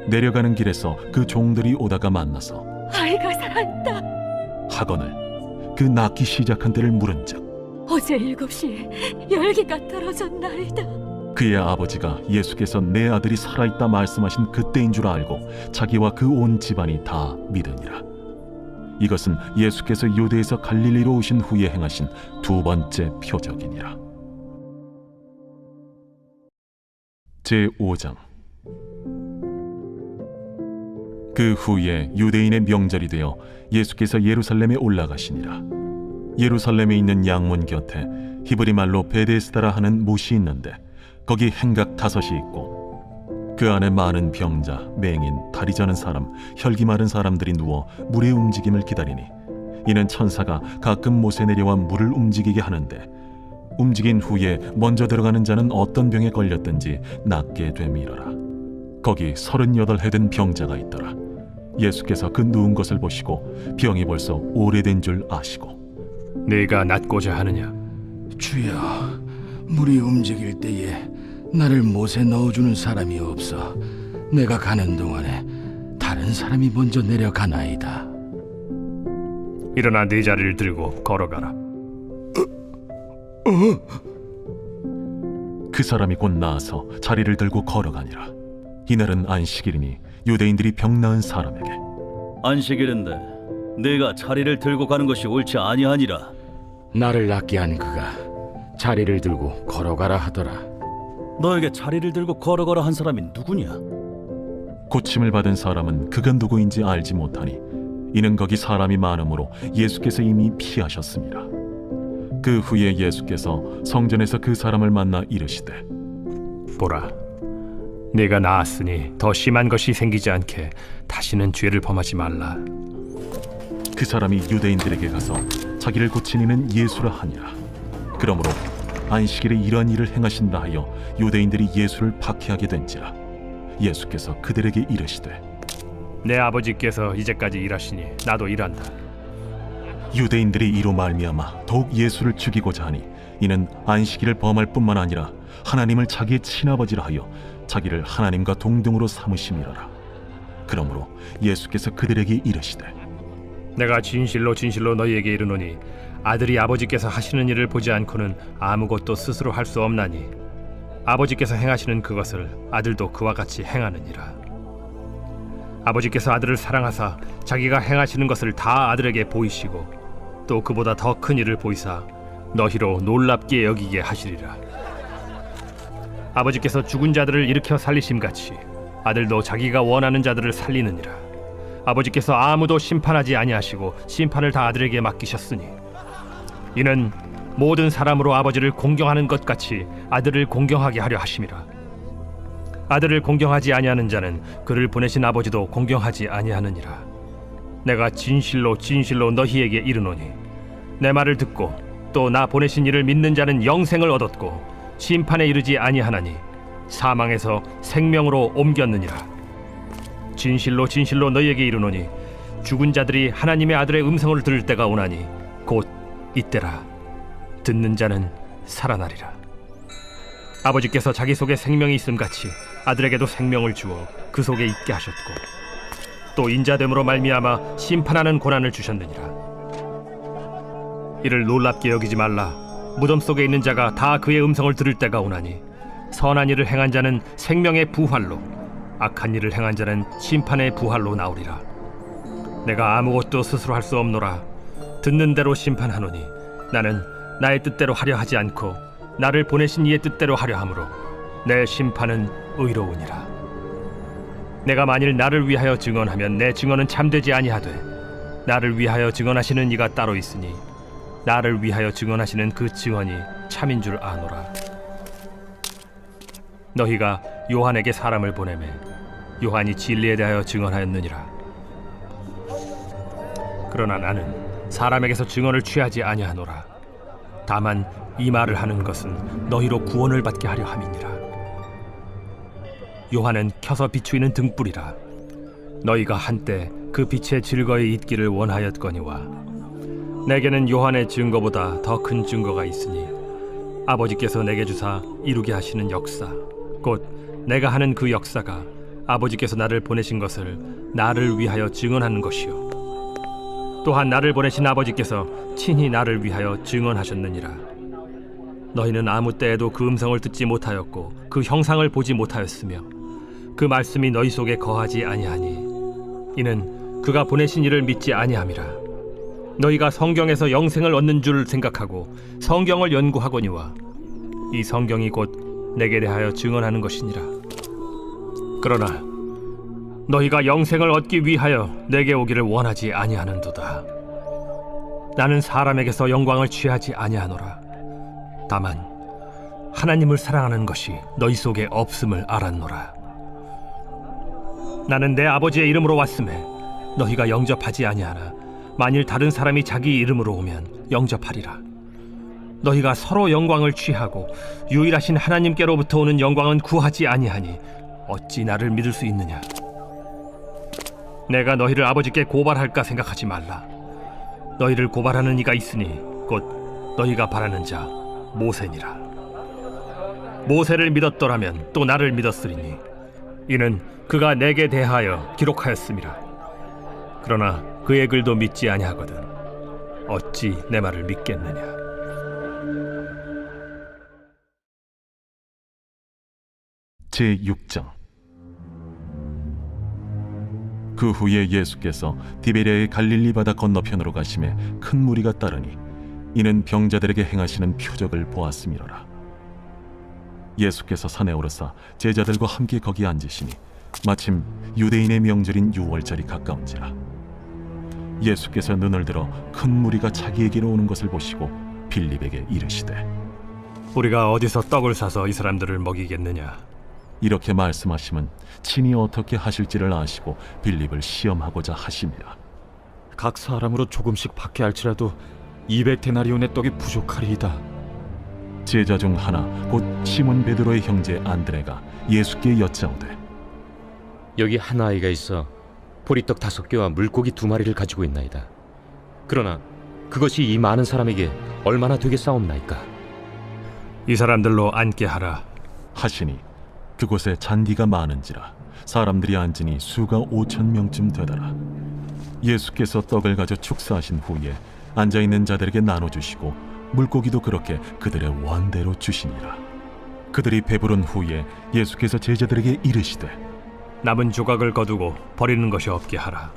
내려가는 길에서 그 종들이 오다가 만나서 아이가 살아있다 하거늘 그 낳기 시작한 때를 물은즉 어제 7시에 열기가 떨어졌나이다. 그의 아버지가 예수께서 내 아들이 살아있다 말씀하신 그때인 줄 알고 자기와 그 온 집안이 다 믿으니라. 이것은 예수께서 유대에서 갈릴리로 오신 후에 행하신 두 번째 표적이니라. 제5장. 그 후에 유대인의 명절이 되어 예수께서 예루살렘에 올라가시니라. 예루살렘에 있는 양문 곁에 히브리 말로 베데스다라 하는 못이 있는데 거기 행각 5이 있고 그 안에 많은 병자, 맹인, 다리 저는 사람, 혈기 마른 사람들이 누워 물의 움직임을 기다리니 이는 천사가 가끔 못에 내려와 물을 움직이게 하는데 움직인 후에 먼저 들어가는 자는 어떤 병에 걸렸든지 낫게 됨이러라. 거기 38해 된 병자가 있더라. 예수께서 그 누운 것을 보시고 병이 벌써 오래된 줄 아시고 네가 낫고자 하느냐? 주여, 물이 움직일 때에 나를 못에 넣어주는 사람이 없어 내가 가는 동안에 다른 사람이 먼저 내려가나이다. 일어나 네 자리를 들고 걸어가라. 그 사람이 곧 나아서 자리를 들고 걸어가니라. 이날은 안식일이니 유대인들이 병 나은 사람에게 안식일인데 내가 자리를 들고 가는 것이 옳지 아니하니라. 나를 낫게 한 그가 자리를 들고 걸어가라 하더라. 너에게 자리를 들고 걸어가라 한 사람이 누구냐? 고침을 받은 사람은 그가 누구인지 알지 못하니 이는 거기 사람이 많으므로 예수께서 이미 피하셨습니다. 그 후에 예수께서 성전에서 그 사람을 만나 이르시되 보라, 네가 나았으니 더 심한 것이 생기지 않게 다시는 죄를 범하지 말라. 그 사람이 유대인들에게 가서 자기를 고친 이는 예수라 하니라. 그러므로 안식일에 이러한 일을 행하신다 하여 유대인들이 예수를 박해하게 된지라. 예수께서 그들에게 이르시되 내 아버지께서 이제까지 일하시니 나도 일한다. 유대인들이 이로 말미암아 더욱 예수를 죽이고자 하니 이는 안식일을 범할 뿐만 아니라 하나님을 자기의 친아버지라 하여 자기를 하나님과 동등으로 삼으심이로라. 그러므로 예수께서 그들에게 이르시되 내가 진실로 진실로 너희에게 이르노니 아들이 아버지께서 하시는 일을 보지 않고는 아무것도 스스로 할 수 없나니 아버지께서 행하시는 그것을 아들도 그와 같이 행하느니라. 아버지께서 아들을 사랑하사 자기가 행하시는 것을 다 아들에게 보이시고 또 그보다 더 큰 일을 보이사 너희로 놀랍게 여기게 하시리라. 아버지께서 죽은 자들을 일으켜 살리심같이 아들도 자기가 원하는 자들을 살리느니라. 아버지께서 아무도 심판하지 아니하시고 심판을 다 아들에게 맡기셨으니 이는 모든 사람으로 아버지를 공경하는 것 같이 아들을 공경하게 하려 하심이라. 아들을 공경하지 아니하는 자는 그를 보내신 아버지도 공경하지 아니하느니라. 내가 진실로 진실로 너희에게 이르노니 내 말을 듣고 또 나 보내신 이를 믿는 자는 영생을 얻었고 심판에 이르지 아니하나니 사망에서 생명으로 옮겼느니라. 진실로 진실로 너희에게 이르노니 죽은 자들이 하나님의 아들의 음성을 들을 때가 오나니 곧 이때라. 듣는 자는 살아나리라. 아버지께서 자기 속에 생명이 있음같이 아들에게도 생명을 주어 그 속에 있게 하셨고 또 인자됨으로 말미암아 심판하는 고난을 주셨느니라. 이를 놀랍게 여기지 말라. 무덤 속에 있는 자가 다 그의 음성을 들을 때가 오나니 선한 일을 행한 자는 생명의 부활로 악한 일을 행한 자는 심판의 부활로 나오리라. 내가 아무것도 스스로 할 수 없노라. 듣는 대로 심판하노니 나는 나의 뜻대로 하려 하지 않고 나를 보내신 이의 뜻대로 하려 함으로 내 심판은 의로우니라. 내가 만일 나를 위하여 증언하면 내 증언은 참되지 아니하되 나를 위하여 증언하시는 이가 따로 있으니 나를 위하여 증언하시는 그 증언이 참인 줄 아노라. 너희가 요한에게 사람을 보내매 요한이 진리에 대하여 증언하였느니라. 그러나 나는 사람에게서 증언을 취하지 아니하노라. 다만 이 말을 하는 것은 너희로 구원을 받게 하려 함이니라. 요한은 켜서 비추이는 등불이라. 너희가 한때 그 빛에 즐거이 있기를 원하였거니와 내게는 요한의 증거보다 더 큰 증거가 있으니 아버지께서 내게 주사 이루게 하시는 역사 곧 내가 하는 그 역사가 아버지께서 나를 보내신 것을 나를 위하여 증언하는 것이요 또한 나를 보내신 아버지께서 친히 나를 위하여 증언하셨느니라. 너희는 아무 때에도 그 음성을 듣지 못하였고 그 형상을 보지 못하였으며 그 말씀이 너희 속에 거하지 아니하니 이는 그가 보내신 이를 믿지 아니함이라. 너희가 성경에서 영생을 얻는 줄 생각하고 성경을 연구하거니와 이 성경이 곧 내게 대하여 증언하는 것이니라. 그러나 너희가 영생을 얻기 위하여 내게 오기를 원하지 아니하는도다. 나는 사람에게서 영광을 취하지 아니하노라. 다만 하나님을 사랑하는 것이 너희 속에 없음을 알았노라. 나는 내 아버지의 이름으로 왔음에 너희가 영접하지 아니하나 만일 다른 사람이 자기 이름으로 오면 영접하리라. 너희가 서로 영광을 취하고 유일하신 하나님께로부터 오는 영광은 구하지 아니하니 어찌 나를 믿을 수 있느냐. 내가 너희를 아버지께 고발할까 생각하지 말라. 너희를 고발하는 이가 있으니 곧 너희가 바라는 자 모세니라. 모세를 믿었더라면 또 나를 믿었으리니 이는 그가 내게 대하여 기록하였음이라. 그러나 그의 글도 믿지 아니하거든 어찌 내 말을 믿겠느냐. 제6장. 그 후에 예수께서 디베랴의 갈릴리 바다 건너편으로 가심에 큰 무리가 따르니 이는 병자들에게 행하시는 표적을 보았음이로라. 예수께서 산에 오르사 제자들과 함께 거기 앉으시니 마침 유대인의 명절인 유월절이 가까운지라. 예수께서 눈을 들어 큰 무리가 자기에게로 오는 것을 보시고 빌립에게 이르시되 우리가 어디서 떡을 사서 이 사람들을 먹이겠느냐. 이렇게 말씀하시면 친히 어떻게 하실지를 아시고 빌립을 시험하고자 하심이라. 각 사람으로 조금씩 받게 할지라도 200데나리온의 떡이 부족하리이다. 제자 중 하나 곧 시몬 베드로의 형제 안드레가 예수께 여짜오되 여기 한 아이가 있어 보리떡 5개와 물고기 2마리를 가지고 있나이다. 그러나 그것이 이 많은 사람에게 얼마나 되겠사옵나이까. 이 사람들로 앉게 하라 하시니 그곳에 잔디가 많은지라 사람들이 앉으니 수가 5,000명쯤 되더라. 예수께서 떡을 가져 축사하신 후에 앉아있는 자들에게 나눠주시고 물고기도 그렇게 그들의 원대로 주시니라. 그들이 배부른 후에 예수께서 제자들에게 이르시되 남은 조각을 거두고 버리는 것이 없게 하라.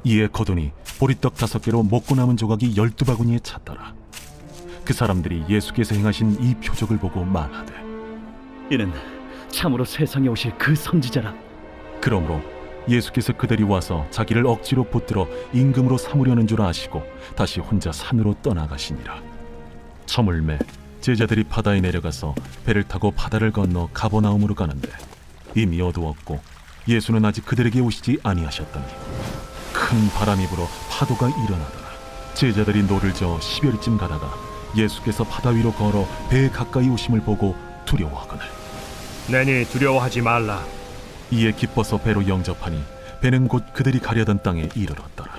이에 거두니 보리떡 5개로 먹고 남은 조각이 12바구니에 찼더라. 그 사람들이 예수께서 행하신 이 표적을 보고 말하되 이는 참으로 세상에 오실 그 선지자라. 그러므로 예수께서 그들이 와서 자기를 억지로 붙들어 임금으로 삼으려는 줄 아시고 다시 혼자 산으로 떠나가시니라. 저물매 제자들이 바다에 내려가서 배를 타고 바다를 건너 가버나움으로 가는데 이미 어두웠고 예수는 아직 그들에게 오시지 아니하셨더니 큰 바람이 불어 파도가 일어나더라. 제자들이 노를 저어 10여리쯤 가다가 예수께서 바다 위로 걸어 배에 가까이 오심을 보고 두려워하거늘 내니 두려워하지 말라. 이에 기뻐서 배로 영접하니 배는 곧 그들이 가려던 땅에 이르렀더라.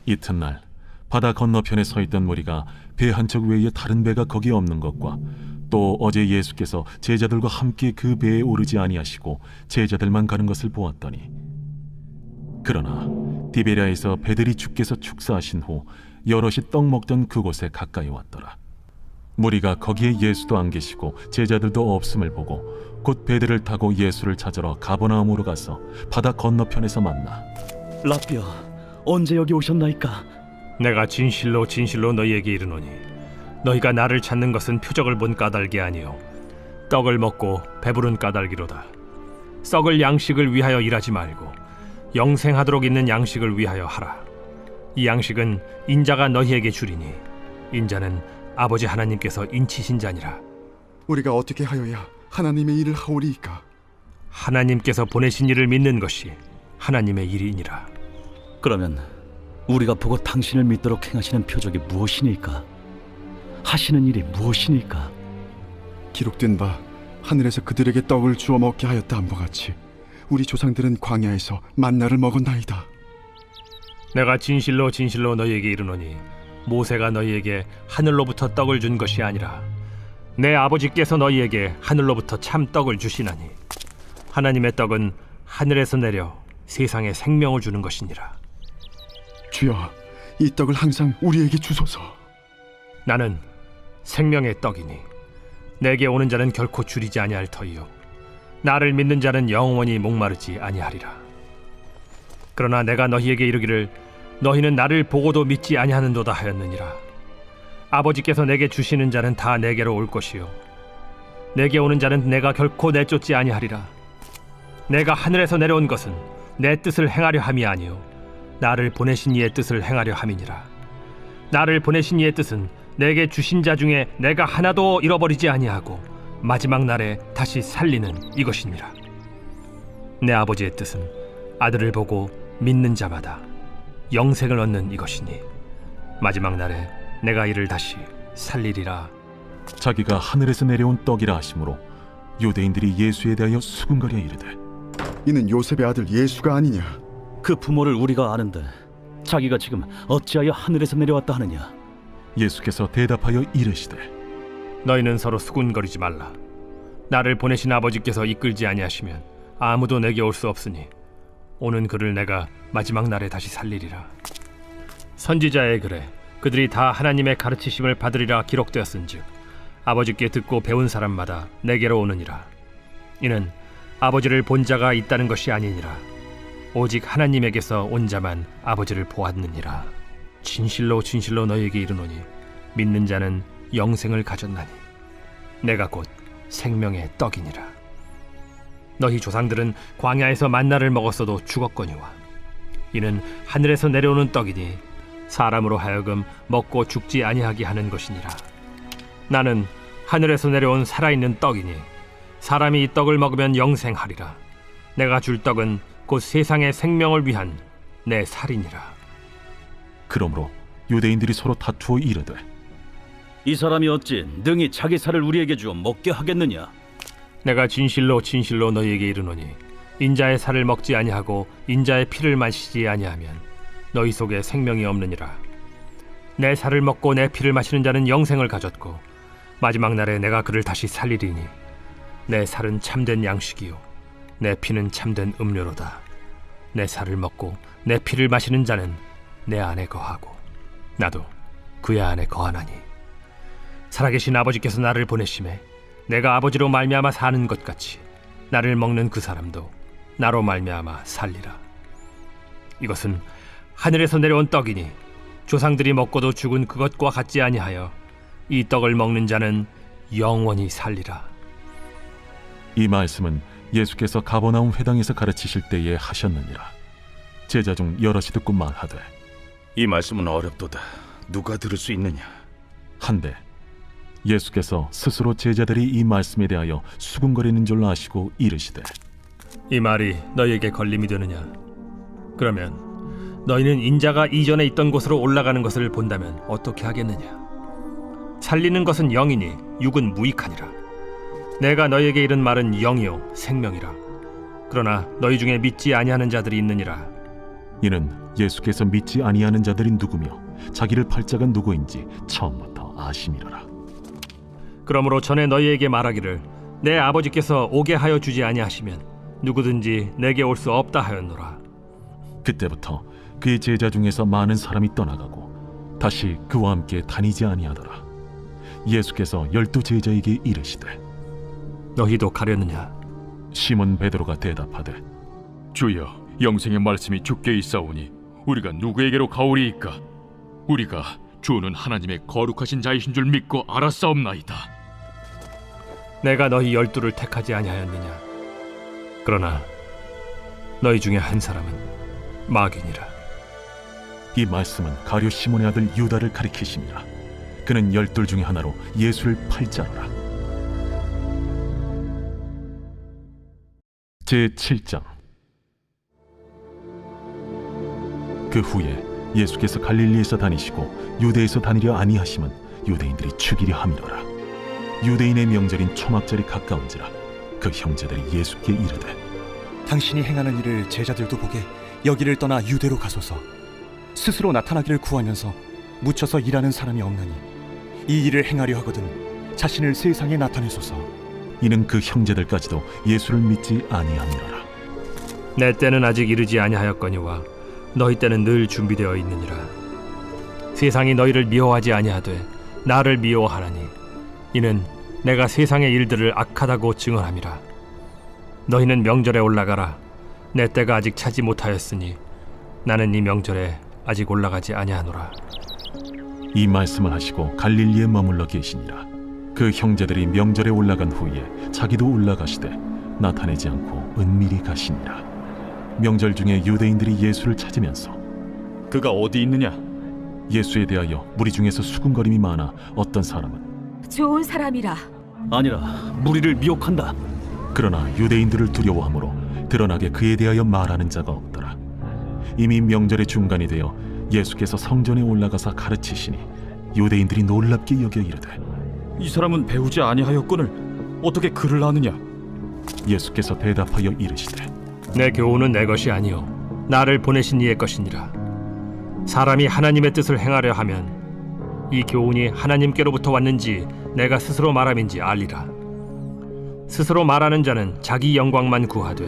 이튿날 바다 건너편에 서 있던 무리가 배 한 척 외에 다른 배가 거기 없는 것과 또 어제 예수께서 제자들과 함께 그 배에 오르지 아니하시고 제자들만 가는 것을 보았더니 그러나 디베랴에서 배들이 주께서 축사하신 후 여럿이 떡 먹던 그곳에 가까이 왔더라. 무리가 거기에 예수도 안 계시고 제자들도 없음을 보고 곧 배들을 타고 예수를 찾으러 가버나움으로 가서 바다 건너편에서 만나 라비어, 언제 여기 오셨나이까? 내가 진실로 진실로 너희에게 이르노니 너희가 나를 찾는 것은 표적을 본 까닭이 아니요 떡을 먹고 배부른 까닭이로다. 썩을 양식을 위하여 일하지 말고 영생하도록 있는 양식을 위하여 하라. 이 양식은 인자가 너희에게 주리니 인자는 아버지 하나님께서 인치신 자니라. 우리가 어떻게 하여야 하나님의 일을 하오리이까? 하나님께서 보내신 이를 믿는 것이 하나님의 일이니라. 그러면 우리가 보고 당신을 믿도록 행하시는 표적이 무엇이니까? 하시는 일이 무엇이니까? 기록된 바 하늘에서 그들에게 떡을 주어 먹게 하였다함과 같이 우리 조상들은 광야에서 만나를 먹었나이다. 내가 진실로 진실로 너희에게 이르노니 모세가 너희에게 하늘로부터 떡을 준 것이 아니라 내 아버지께서 너희에게 하늘로부터 참 떡을 주시나니 하나님의 떡은 하늘에서 내려 세상에 생명을 주는 것이니라. 주여, 이 떡을 항상 우리에게 주소서. 나는 생명의 떡이니 내게 오는 자는 결코 줄이지 아니할 터이요 나를 믿는 자는 영원히 목마르지 아니하리라. 그러나 내가 너희에게 이르기를 너희는 나를 보고도 믿지 아니하는도다 하였느니라. 아버지께서 내게 주시는 자는 다 내게로 올 것이요 내게 오는 자는 내가 결코 내쫓지 아니하리라. 내가 하늘에서 내려온 것은 내 뜻을 행하려 함이 아니요 나를 보내신 이의 뜻을 행하려 함이니라. 나를 보내신 이의 뜻은 내게 주신 자 중에 내가 하나도 잃어버리지 아니하고 마지막 날에 다시 살리는 이것이니라. 내 아버지의 뜻은 아들을 보고 믿는 자마다 영생을 얻는 이것이니 마지막 날에 내가 이를 다시 살리리라. 자기가 하늘에서 내려온 떡이라 하심으로 유대인들이 예수에 대하여 수군거려 이르되 이는 요셉의 아들 예수가 아니냐? 그 부모를 우리가 아는데 자기가 지금 어찌하여 하늘에서 내려왔다 하느냐? 예수께서 대답하여 이르시되 너희는 서로 수군거리지 말라. 나를 보내신 아버지께서 이끌지 아니하시면 아무도 내게 올 수 없으니 오는 그를 내가 마지막 날에 다시 살리리라. 선지자의 글에 그들이 다 하나님의 가르치심을 받으리라 기록되었은즉 아버지께 듣고 배운 사람마다 내게로 오느니라. 이는 아버지를 본 자가 있다는 것이 아니니라. 오직 하나님에게서 온 자만 아버지를 보았느니라. 진실로 진실로 너희에게 이르노니 믿는 자는 영생을 가졌나니 내가 곧 생명의 떡이니라. 너희 조상들은 광야에서 만나를 먹었어도 죽었거니와 이는 하늘에서 내려오는 떡이니 사람으로 하여금 먹고 죽지 아니하게 하는 것이니라. 나는 하늘에서 내려온 살아있는 떡이니 사람이 이 떡을 먹으면 영생하리라. 내가 줄 떡은 곧 세상의 생명을 위한 내 살이니라. 그러므로 유대인들이 서로 다투어 이르되 이 사람이 어찌 능히 자기 살을 우리에게 주어 먹게 하겠느냐? 내가 진실로 진실로 너희에게 이르노니 인자의 살을 먹지 아니하고 인자의 피를 마시지 아니하면 너희 속에 생명이 없느니라. 내 살을 먹고 내 피를 마시는 자는 영생을 가졌고 마지막 날에 내가 그를 다시 살리리니 내 살은 참된 양식이요 내 피는 참된 음료로다. 내 살을 먹고 내 피를 마시는 자는 내 안에 거하고 나도 그의 안에 거하나니 살아계신 아버지께서 나를 보내심에 내가 아버지로 말미암아 사는 것 같이 나를 먹는 그 사람도 나로 말미암아 살리라. 이것은 하늘에서 내려온 떡이니 조상들이 먹고도 죽은 그것과 같지 아니하여 이 떡을 먹는 자는 영원히 살리라. 이 말씀은 예수께서 가버나움 회당에서 가르치실 때에 하셨느니라. 제자 중 여럿이 듣고 말하되 이 말씀은 어렵도다. 누가 들을 수 있느냐? 한데 예수께서 스스로 제자들이 이 말씀에 대하여 수군거리는 줄 아시고 이르시되 이 말이 너희에게 걸림이 되느냐? 그러면 너희는 인자가 이전에 있던 곳으로 올라가는 것을 본다면 어떻게 하겠느냐? 살리는 것은 영이니 육은 무익하니라. 내가 너희에게 이른 말은 영이요 생명이라. 그러나 너희 중에 믿지 아니하는 자들이 있느니라. 이는 예수께서 믿지 아니하는 자들이 누구며 자기를 팔 자가 누구인지 처음부터 아심이로라. 그러므로 전에 너희에게 말하기를 내 아버지께서 오게 하여 주지 아니하시면 누구든지 내게 올 수 없다 하였노라. 그때부터 그의 제자 중에서 많은 사람이 떠나가고 다시 그와 함께 다니지 아니하더라. 예수께서 12 제자에게 이르시되 너희도 가려느냐? 시몬 베드로가 대답하되 주여, 영생의 말씀이 주께 있사오니 우리가 누구에게로 가오리이까? 우리가 주는 하나님의 거룩하신 자이신 줄 믿고 알았사옵나이다. 내가 너희 12를 택하지 아니하였느냐? 그러나 너희 중에 한 사람은 마귀니라. 이 말씀은 가룟 시몬의 아들 유다를 가리키심이라. 그는 12 중에 하나로 예수를 팔 자니라. 제7장. 그 후에 예수께서 갈릴리에서 다니시고 유대에서 다니려 아니하심은 유대인들이 죽이려 함이로라. 유대인의 명절인 초막절이 가까운지라 그 형제들이 예수께 이르되 당신이 행하는 일을 제자들도 보게 여기를 떠나 유대로 가소서. 스스로 나타나기를 구하면서 묻혀서 일하는 사람이 없나니 이 일을 행하려 하거든 자신을 세상에 나타내소서. 이는 그 형제들까지도 예수를 믿지 아니함이로라. 내 때는 아직 이르지 아니하였거니와 너희 때는 늘 준비되어 있느니라. 세상이 너희를 미워하지 아니하되 나를 미워하나니 이는 내가 세상의 일들을 악하다고 증언함이라. 너희는 명절에 올라가라. 내 때가 아직 차지 못하였으니 나는 이 명절에 아직 올라가지 아니하노라. 이 말씀을 하시고 갈릴리에 머물러 계시니라. 그 형제들이 명절에 올라간 후에 자기도 올라가시되 나타내지 않고 은밀히 가시니라. 명절 중에 유대인들이 예수를 찾으면서 그가 어디 있느냐? 예수에 대하여 무리 중에서 수군거림이 많아 어떤 사람은 좋은 사람이라. 아니라 무리를 미혹한다. 그러나 유대인들을 두려워하므로 드러나게 그에 대하여 말하는 자가 없더라. 이미 명절의 중간이 되어 예수께서 성전에 올라가사 가르치시니 유대인들이 놀랍게 여겨 이르되 이 사람은 배우지 아니하였거늘 어떻게 글을 아느냐? 예수께서 대답하여 이르시되 내 교훈은 내 것이 아니요 나를 보내신 이의 것이니라. 사람이 하나님의 뜻을 행하려 하면 이 교훈이 하나님께로부터 왔는지 내가 스스로 말함인지 알리라. 스스로 말하는 자는 자기 영광만 구하되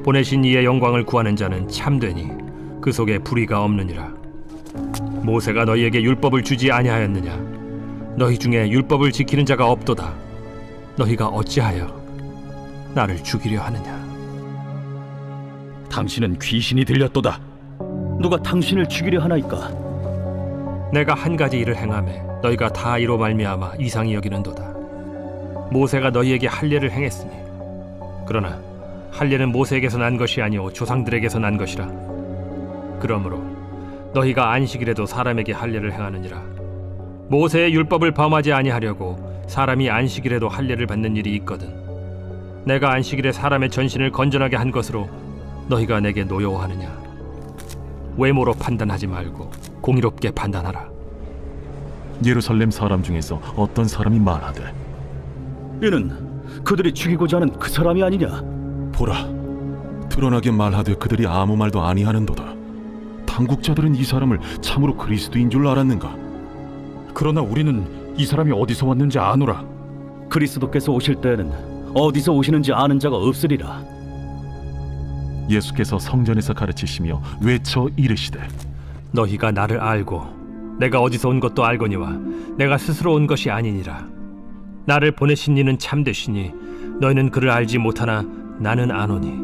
보내신 이의 영광을 구하는 자는 참되니 그 속에 불의가 없느니라. 모세가 너희에게 율법을 주지 아니하였느냐? 너희 중에 율법을 지키는 자가 없도다. 너희가 어찌하여 나를 죽이려 하느냐? 당신은 귀신이 들렸도다. 누가 당신을 죽이려 하나이까? 내가 한 가지 일을 행하매 너희가 다 이로 말미암아 이상히 여기는도다. 모세가 너희에게 할례를 행했으니 그러나 할례는 모세에게서 난 것이 아니오 조상들에게서 난 것이라. 그러므로 너희가 안식일에도 사람에게 할례를 행하느니라. 모세의 율법을 범하지 아니하려고 사람이 안식일에도 할례를 받는 일이 있거든. 내가 안식일에 사람의 전신을 건전하게 한 것으로 너희가 내게 노여워하느냐? 외모로 판단하지 말고 공의롭게 판단하라. 예루살렘 사람 중에서 어떤 사람이 말하되 이는 그들이 죽이고자 하는 그 사람이 아니냐? 보라, 드러나게 말하되 그들이 아무 말도 아니하는도다. 당국자들은 이 사람을 참으로 그리스도인 줄 알았는가? 그러나 우리는 이 사람이 어디서 왔는지 아노라. 그리스도께서 오실 때에는 어디서 오시는지 아는 자가 없으리라. 예수께서 성전에서 가르치시며 외쳐 이르시되 너희가 나를 알고 내가 어디서 온 것도 알거니와 내가 스스로 온 것이 아니니라. 나를 보내신 이는 참되시니 너희는 그를 알지 못하나 나는 아노니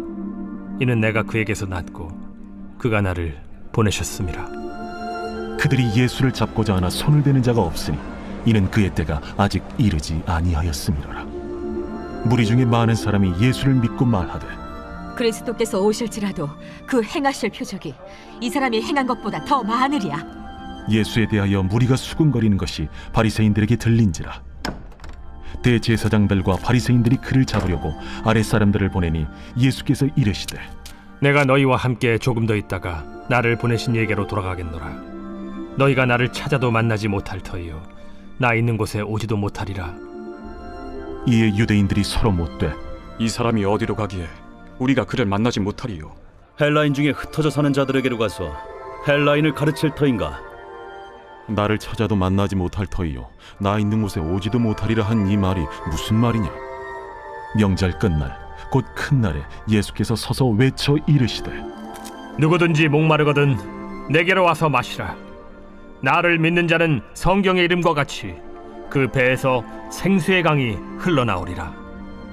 이는 내가 그에게서 났고 그가 나를 보내셨음이라. 그들이 예수를 잡고자 하나 손을 대는 자가 없으니 이는 그의 때가 아직 이르지 아니하였음이로라. 무리 중에 많은 사람이 예수를 믿고 말하되 그리스도께서 오실지라도 그 행하실 표적이 이 사람이 행한 것보다 더 많으리야. 예수에 대하여 무리가 수군거리는 것이 바리새인들에게 들린지라. 대제사장들과 바리새인들이 그를 잡으려고 아랫사람들을 보내니 예수께서 이르시되 내가 너희와 함께 조금 더 있다가 나를 보내신 이에게로 돌아가겠노라. 너희가 나를 찾아도 만나지 못할 터이요 나 있는 곳에 오지도 못하리라. 이에 유대인들이 서로 묻되 이 사람이 어디로 가기에 우리가 그를 만나지 못하리요? 헬라인 중에 흩어져 사는 자들에게로 가서 헬라인을 가르칠 터인가? 나를 찾아도 만나지 못할 터이요 나 있는 곳에 오지도 못하리라 한 이 말이 무슨 말이냐? 명절 끝날 곧 큰 날에 예수께서 서서 외쳐 이르시되 누구든지 목마르거든 내게로 와서 마시라. 나를 믿는 자는 성경의 이름과 같이 그 배에서 생수의 강이 흘러나오리라.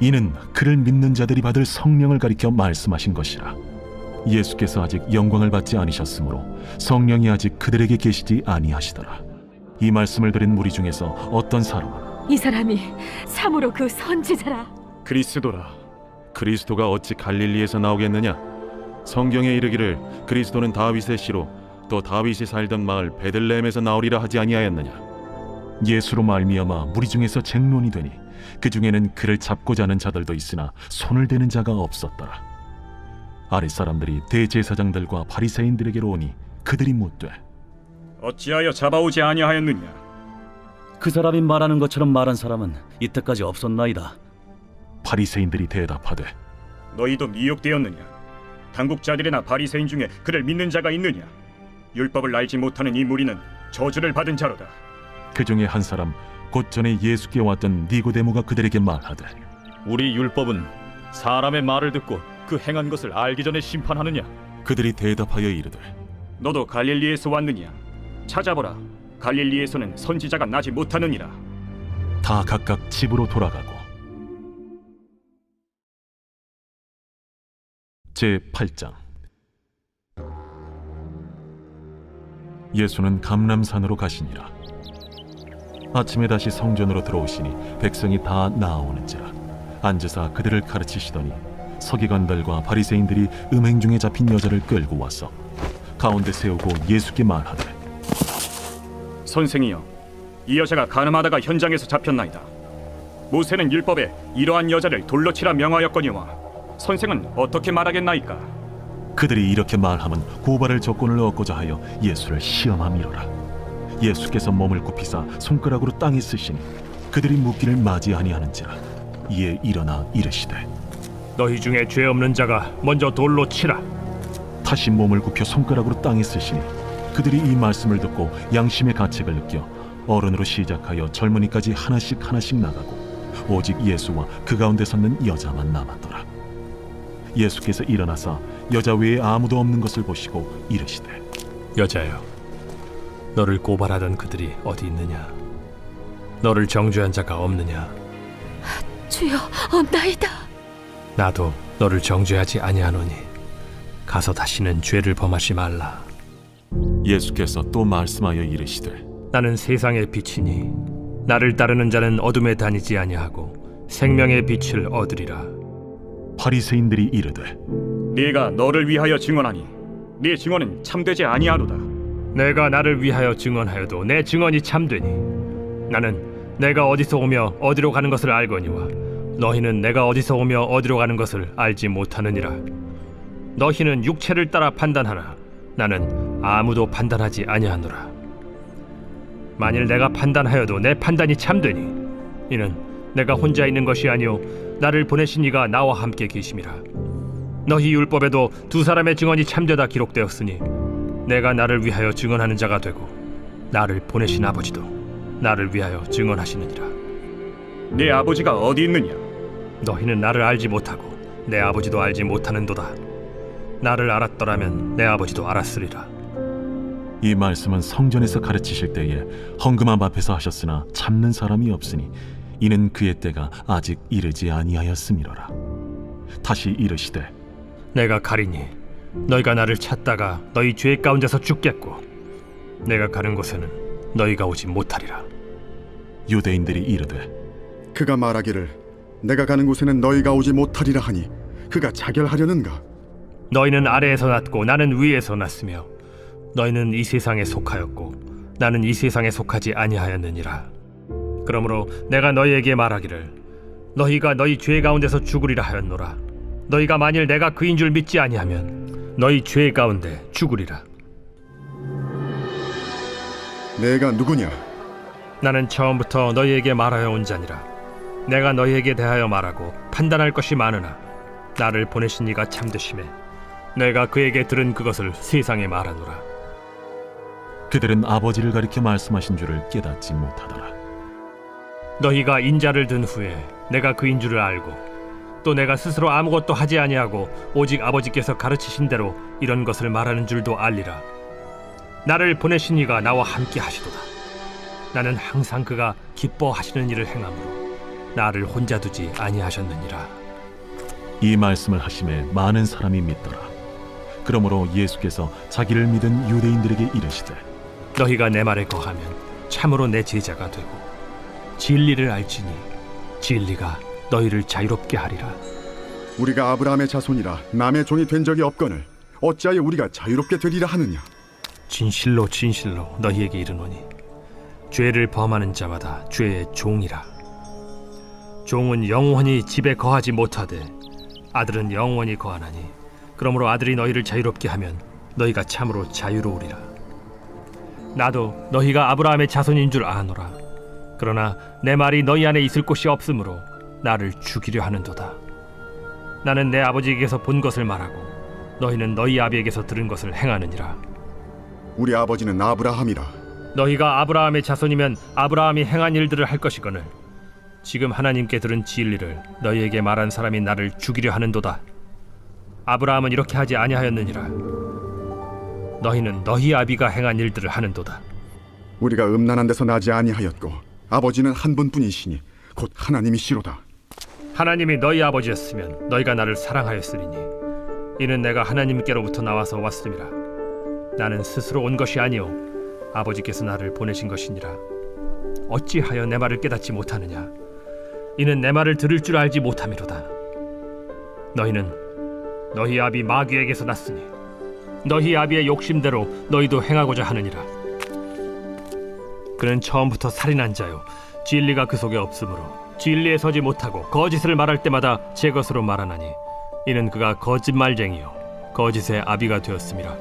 이는 그를 믿는 자들이 받을 성령을 가리켜 말씀하신 것이라. 예수께서 아직 영광을 받지 않으셨으므로 성령이 아직 그들에게 계시지 아니하시더라. 이 말씀을 들은 무리 중에서 어떤 사람은 이 사람이 참으로 그 선지자라. 그리스도라. 그리스도가 어찌 갈릴리에서 나오겠느냐? 성경에 이르기를 그리스도는 다윗의 씨로 또 다윗이 살던 마을 베들레헴에서 나오리라 하지 아니하였느냐? 예수로 말미암아 무리 중에서 쟁론이 되니 그 중에는 그를 잡고자 하는 자들도 있으나 손을 대는 자가 없었더라. 아랫사람들이 대제사장들과 바리새인들에게로 오니 그들이 묻되 어찌하여 잡아오지 아니하였느냐? 그 사람이 말하는 것처럼 말한 사람은 이때까지 없었나이다. 바리새인들이 대답하되 너희도 미혹되었느냐? 당국자들이나 바리새인 중에 그를 믿는 자가 있느냐? 율법을 알지 못하는 이 무리는 저주를 받은 자로다. 그 중에 한 사람 곧 전에 예수께 왔던 니고데모가 그들에게 말하되 우리 율법은 사람의 말을 듣고 그 행한 것을 알기 전에 심판하느냐? 그들이 대답하여 이르되 너도 갈릴리에서 왔느냐? 찾아보라. 갈릴리에서는 선지자가 나지 못하느니라. 다 각각 집으로 돌아가고. 제8장. 예수는 감람산으로 가시니라. 아침에 다시 성전으로 들어오시니 백성이 다 나아오는지라. 앉으사 그들을 가르치시더니 서기관들과 바리새인들이 음행 중에 잡힌 여자를 끌고 와서 가운데 세우고 예수께 말하되 선생이여, 이 여자가 간음하다가 현장에서 잡혔나이다. 모세는 율법에 이러한 여자를 돌로 치라 명하였거니와 선생은 어떻게 말하겠나이까? 그들이 이렇게 말하면 고발할 조건을 얻고자 하여 예수를 시험함이로라. 예수께서 몸을 굽히사 손가락으로 땅에 쓰시니 그들이 묻기를 맞이 아니하는지라. 이에 일어나 이르시되 너희 중에 죄 없는 자가 먼저 돌로 치라. 다시 몸을 굽혀 손가락으로 땅에 쓰시니 그들이 이 말씀을 듣고 양심의 가책을 느껴 어른으로 시작하여 젊은이까지 하나씩 나가고 오직 예수와 그 가운데 섰는 여자만 남았더라. 예수께서 일어나사 여자 외에 아무도 없는 것을 보시고 이르시되 여자여, 너를 고발하던 그들이 어디 있느냐? 너를 정죄한 자가 없느냐? 주여, 없나이다. 나도 너를 정죄하지 아니하노니 가서 다시는 죄를 범하지 말라. 예수께서 또 말씀하여 이르시되 나는 세상의 빛이니 나를 따르는 자는 어둠에 다니지 아니하고 생명의 빛을 얻으리라. 바리새인들이 이르되 네가 너를 위하여 증언하니 네 증언은 참되지 아니하로다. 내가 나를 위하여 증언하여도 내 증언이 참되니 나는 내가 어디서 오며 어디로 가는 것을 알거니와 너희는 내가 어디서 오며 어디로 가는 것을 알지 못하느니라. 너희는 육체를 따라 판단하나 나는 아무도 판단하지 아니하노라. 만일 내가 판단하여도 내 판단이 참되니 이는 내가 혼자 있는 것이 아니오 나를 보내신 이가 나와 함께 계심이라. 너희 율법에도 두 사람의 증언이 참되다 기록되었으니 내가 나를 위하여 증언하는 자가 되고 나를 보내신 아버지도 나를 위하여 증언하시느니라. 네 아버지가 어디 있느냐? 너희는 나를 알지 못하고 내 아버지도 알지 못하는도다. 나를 알았더라면 내 아버지도 알았으리라. 이 말씀은 성전에서 가르치실 때에 헌금함 앞에서 하셨으나 참는 사람이 없으니 이는 그의 때가 아직 이르지 아니하였음이로라. 다시 이르시되 내가 가리니 너희가 나를 찾다가 너희 죄 가운데서 죽겠고 내가 가는 곳에는 너희가 오지 못하리라. 유대인들이 이르되 그가 말하기를 내가 가는 곳에는 너희가 오지 못하리라 하니 그가 자결하려는가? 너희는 아래에서 났고 나는 위에서 났으며 너희는 이 세상에 속하였고 나는 이 세상에 속하지 아니하였느니라. 그러므로 내가 너희에게 말하기를 너희가 너희 죄 가운데서 죽으리라 하였노라. 너희가 만일 내가 그인 줄 믿지 아니하면 너희 죄 가운데 죽으리라. 내가 누구냐? 나는 처음부터 너희에게 말하여 온 자니라. 내가 너희에게 대하여 말하고 판단할 것이 많으나 나를 보내신 이가 참되심에 내가 그에게 들은 그것을 세상에 말하노라. 그들은 아버지를 가리켜 말씀하신 줄을 깨닫지 못하더라. 너희가 인자를 든 후에 내가 그인 줄을 알고 또 내가 스스로 아무것도 하지 아니하고 오직 아버지께서 가르치신 대로 이런 것을 말하는 줄도 알리라. 나를 보내신 이가 나와 함께 하시도다. 나는 항상 그가 기뻐하시는 일을 행함으로 나를 혼자 두지 아니하셨느니라. 이 말씀을 하심에 많은 사람이 믿더라. 그러므로 예수께서 자기를 믿은 유대인들에게 이르시되 너희가 내 말에 거하면 참으로 내 제자가 되고 진리를 알지니 진리가 너희를 자유롭게 하리라. 우리가 아브라함의 자손이라 남의 종이 된 적이 없거늘 어찌하여 우리가 자유롭게 되리라 하느냐? 진실로 진실로 너희에게 이르노니 죄를 범하는 자마다 죄의 종이라. 종은 영원히 집에 거하지 못하되 아들은 영원히 거하나니 그러므로 아들이 너희를 자유롭게 하면 너희가 참으로 자유로우리라. 나도 너희가 아브라함의 자손인 줄 아노라. 그러나 내 말이 너희 안에 있을 곳이 없으므로 나를 죽이려 하는도다. 나는 내 아버지에게서 본 것을 말하고 너희는 너희 아비에게서 들은 것을 행하느니라. 우리 아버지는 아브라함이라. 너희가 아브라함의 자손이면 아브라함이 행한 일들을 할 것이거늘 지금 하나님께 들은 진리를 너희에게 말한 사람이 나를 죽이려 하는도다. 아브라함은 이렇게 하지 아니하였느니라. 너희는 너희 아비가 행한 일들을 하는도다. 우리가 음란한 데서 나지 아니하였고 아버지는 한 분뿐이시니 곧 하나님이시로다. 하나님이 너희 아버지였으면 너희가 나를 사랑하였으리니 이는 내가 하나님께로부터 나와서 왔음이라. 나는 스스로 온 것이 아니요 아버지께서 나를 보내신 것이니라. 어찌하여 내 말을 깨닫지 못하느냐? 이는 내 말을 들을 줄 알지 못함이로다. 너희는 너희 아비 마귀에게서 났으니 너희 아비의 욕심대로 너희도 행하고자 하느니라. 그는 처음부터 살인한 자요 진리가 그 속에 없으므로 진리에 서지 못하고 거짓을 말할 때마다 제 것으로 말하나니 이는 그가 거짓말쟁이요 거짓의 아비가 되었음이라.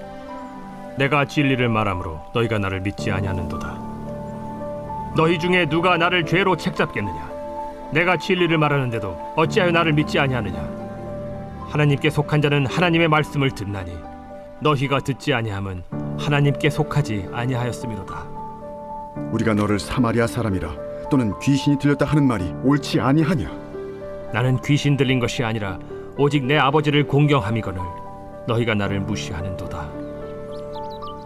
내가 진리를 말하므로 너희가 나를 믿지 아니하는도다. 너희 중에 누가 나를 죄로 책잡겠느냐? 내가 진리를 말하는데도 어찌하여 나를 믿지 아니하느냐? 하나님께 속한 자는 하나님의 말씀을 듣나니 너희가 듣지 아니함은 하나님께 속하지 아니하였음이로다. 우리가 너를 사마리아 사람이라 또는 귀신이 들렸다 하는 말이 옳지 아니하냐? 나는 귀신 들린 것이 아니라 오직 내 아버지를 공경함이거늘 너희가 나를 무시하는도다.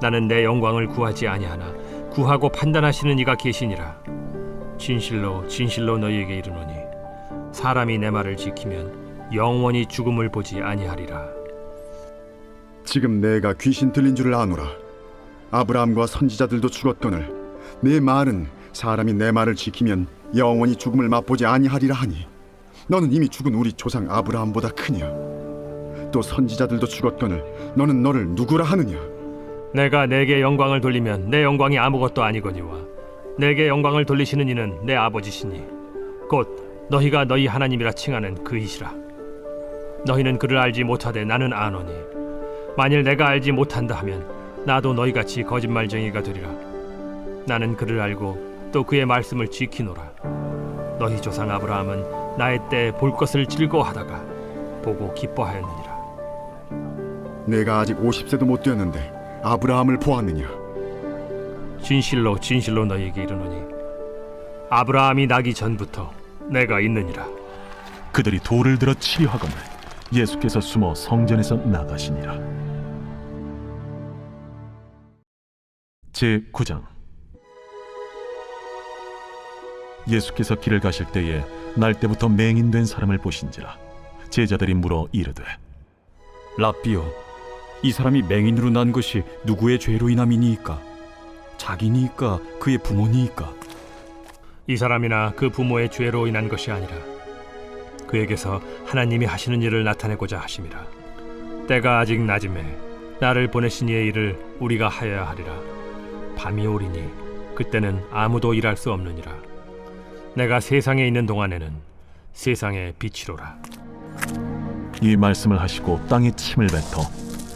나는 내 영광을 구하지 아니하나 구하고 판단하시는 이가 계시니라. 진실로 진실로 너희에게 이르노니 사람이 내 말을 지키면 영원히 죽음을 보지 아니하리라. 지금 내가 귀신 들린 줄을 아노라. 아브라함과 선지자들도 죽었거늘 내 말은 사람이 내 말을 지키면 영원히 죽음을 맛보지 아니하리라 하니 너는 이미 죽은 우리 조상 아브라함보다 크냐? 또 선지자들도 죽었거늘 너는 너를 누구라 하느냐? 내가 내게 영광을 돌리면 내 영광이 아무것도 아니거니와 내게 영광을 돌리시는 이는 내 아버지시니 곧 너희가 너희 하나님이라 칭하는 그이시라. 너희는 그를 알지 못하되 나는 아노니 만일 내가 알지 못한다 하면 나도 너희같이 거짓말쟁이가 되리라. 나는 그를 알고 또 그의 말씀을 지키노라. 너희 조상 아브라함은 나의 때에 볼 것을 즐거워하다가 보고 기뻐하였느니라. 내가 아직 50세도 못 되었는데 아브라함을 보았느냐? 진실로 진실로 너희에게 이르노니 아브라함이 나기 전부터 내가 있느니라. 그들이 돌을 들어 치려 하거늘 예수께서 숨어 성전에서 나가시니라. 제9장. 예수께서 길을 가실 때에 날 때부터 맹인된 사람을 보신지라. 제자들이 물어 이르되 랍비요, 이 사람이 맹인으로 난 것이 누구의 죄로 인함이니이까? 자기니이까 그의 부모니이까? 이 사람이나 그 부모의 죄로 인한 것이 아니라 그에게서 하나님이 하시는 일을 나타내고자 하심이라. 때가 아직 낮음에 나를 보내신 이의 일을 우리가 하여야 하리라. 밤이 오리니 그때는 아무도 일할 수 없느니라. 내가 세상에 있는 동안에는 세상의 빛이로라. 이 말씀을 하시고 땅에 침을 뱉어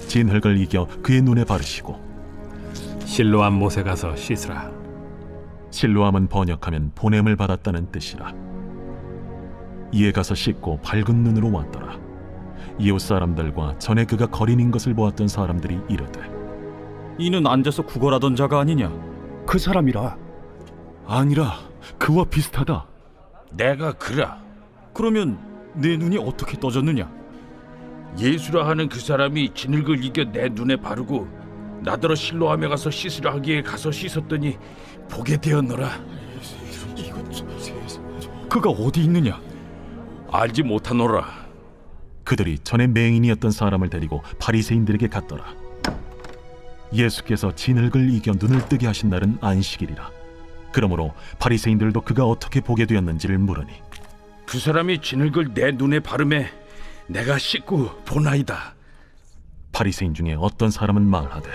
진흙을 이겨 그의 눈에 바르시고 실로암 못에 가서 씻으라. 실로암은 번역하면 보냄을 받았다는 뜻이라. 이에 가서 씻고 밝은 눈으로 왔더라. 이웃 사람들과 전에 그가 거린인 것을 보았던 사람들이 이르되 이는 앉아서 구걸하던 자가 아니냐? 그 사람이라. 아니라 그와 비슷하다. 내가 그라. 그러면 내 눈이 어떻게 떠졌느냐? 예수라 하는 그 사람이 진흙을 이겨 내 눈에 바르고 나더러 실로암에 가서 씻으라 하기에 가서 씻었더니 보게 되었노라. 그가 어디 있느냐? 알지 못하노라. 그들이 전에 맹인이었던 사람을 데리고 바리새인들에게 갔더라. 예수께서 진흙을 이겨 눈을 뜨게 하신 날은 안식일이라. 그러므로 바리새인들도 그가 어떻게 보게 되었는지를 물으니 그 사람이 진흙을 내 눈에 바르매 내가 씻고 보나이다. 바리새인 중에 어떤 사람은 말하되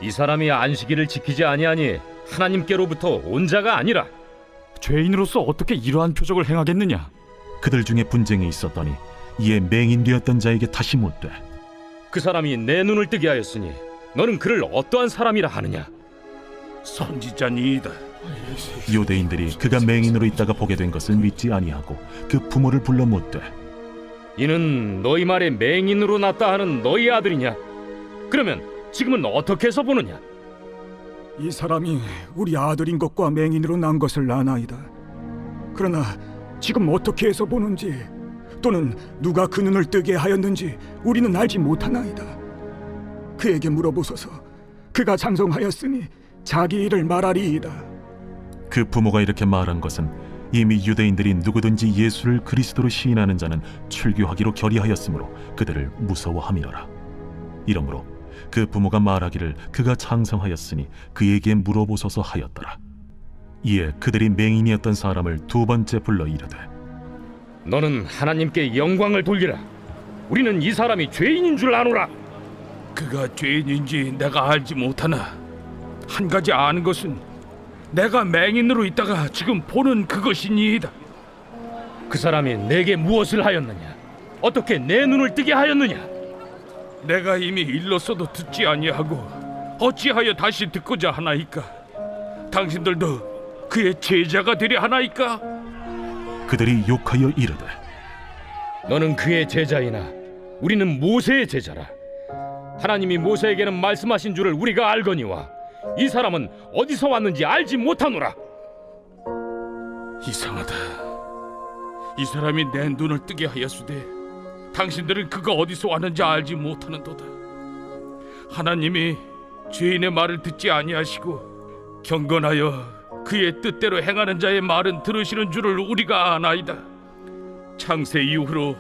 이 사람이 안식일을 지키지 아니하니 하나님께로부터 온 자가 아니라. 죄인으로서 어떻게 이러한 표적을 행하겠느냐? 그들 중에 분쟁이 있었더니 이에 맹인 되었던 자에게 다시 묻되 그 사람이 내 눈을 뜨게 하였으니 너는 그를 어떠한 사람이라 하느냐? 선지자니이다. 유대인들이 그가 맹인으로 있다가 보게 된 것을 믿지 아니하고 그 부모를 불러 묻되 이는 너희 말에 맹인으로 났다 하는 너희 아들이냐? 그러면 지금은 어떻게 해서 보느냐? 이 사람이 우리 아들인 것과 맹인으로 난 것을 아나이다. 그러나 지금 어떻게 해서 보는지 또는 누가 그 눈을 뜨게 하였는지 우리는 알지 못하나이다. 그에게 물어보소서. 그가 장성하였으니 자기 일을 말하리이다. 그 부모가 이렇게 말한 것은 이미 유대인들이 누구든지 예수를 그리스도로 시인하는 자는 출교하기로 결의하였으므로 그들을 무서워함이로라. 이러므로 그 부모가 말하기를 그가 장성하였으니 그에게 물어보소서 하였더라. 이에 그들이 맹인이었던 사람을 두 번째 불러 이르되 너는 하나님께 영광을 돌리라. 우리는 이 사람이 죄인인 줄 아노라. 그가 죄인인지 내가 알지 못하나 한 가지 아는 것은 내가 맹인으로 있다가 지금 보는 그것이니이다. 그 사람이 내게 무엇을 하였느냐? 어떻게 내 눈을 뜨게 하였느냐? 내가 이미 일렀어도 듣지 아니하고 어찌하여 다시 듣고자 하나이까? 당신들도 그의 제자가 되려 하나이까? 그들이 욕하여 이르되 너는 그의 제자이나 우리는 모세의 제자라. 하나님이 모세에게는 말씀하신 줄을 우리가 알거니와 이 사람은 어디서 왔는지 알지 못하노라. 이상하다. 이 사람이 내 눈을 뜨게 하였으되 당신들은 그가 어디서 왔는지 알지 못하는도다. 하나님이 죄인의 말을 듣지 아니하시고 경건하여 그의 뜻대로 행하는 자의 말은 들으시는 줄을 우리가 아나이다. 창세 이후로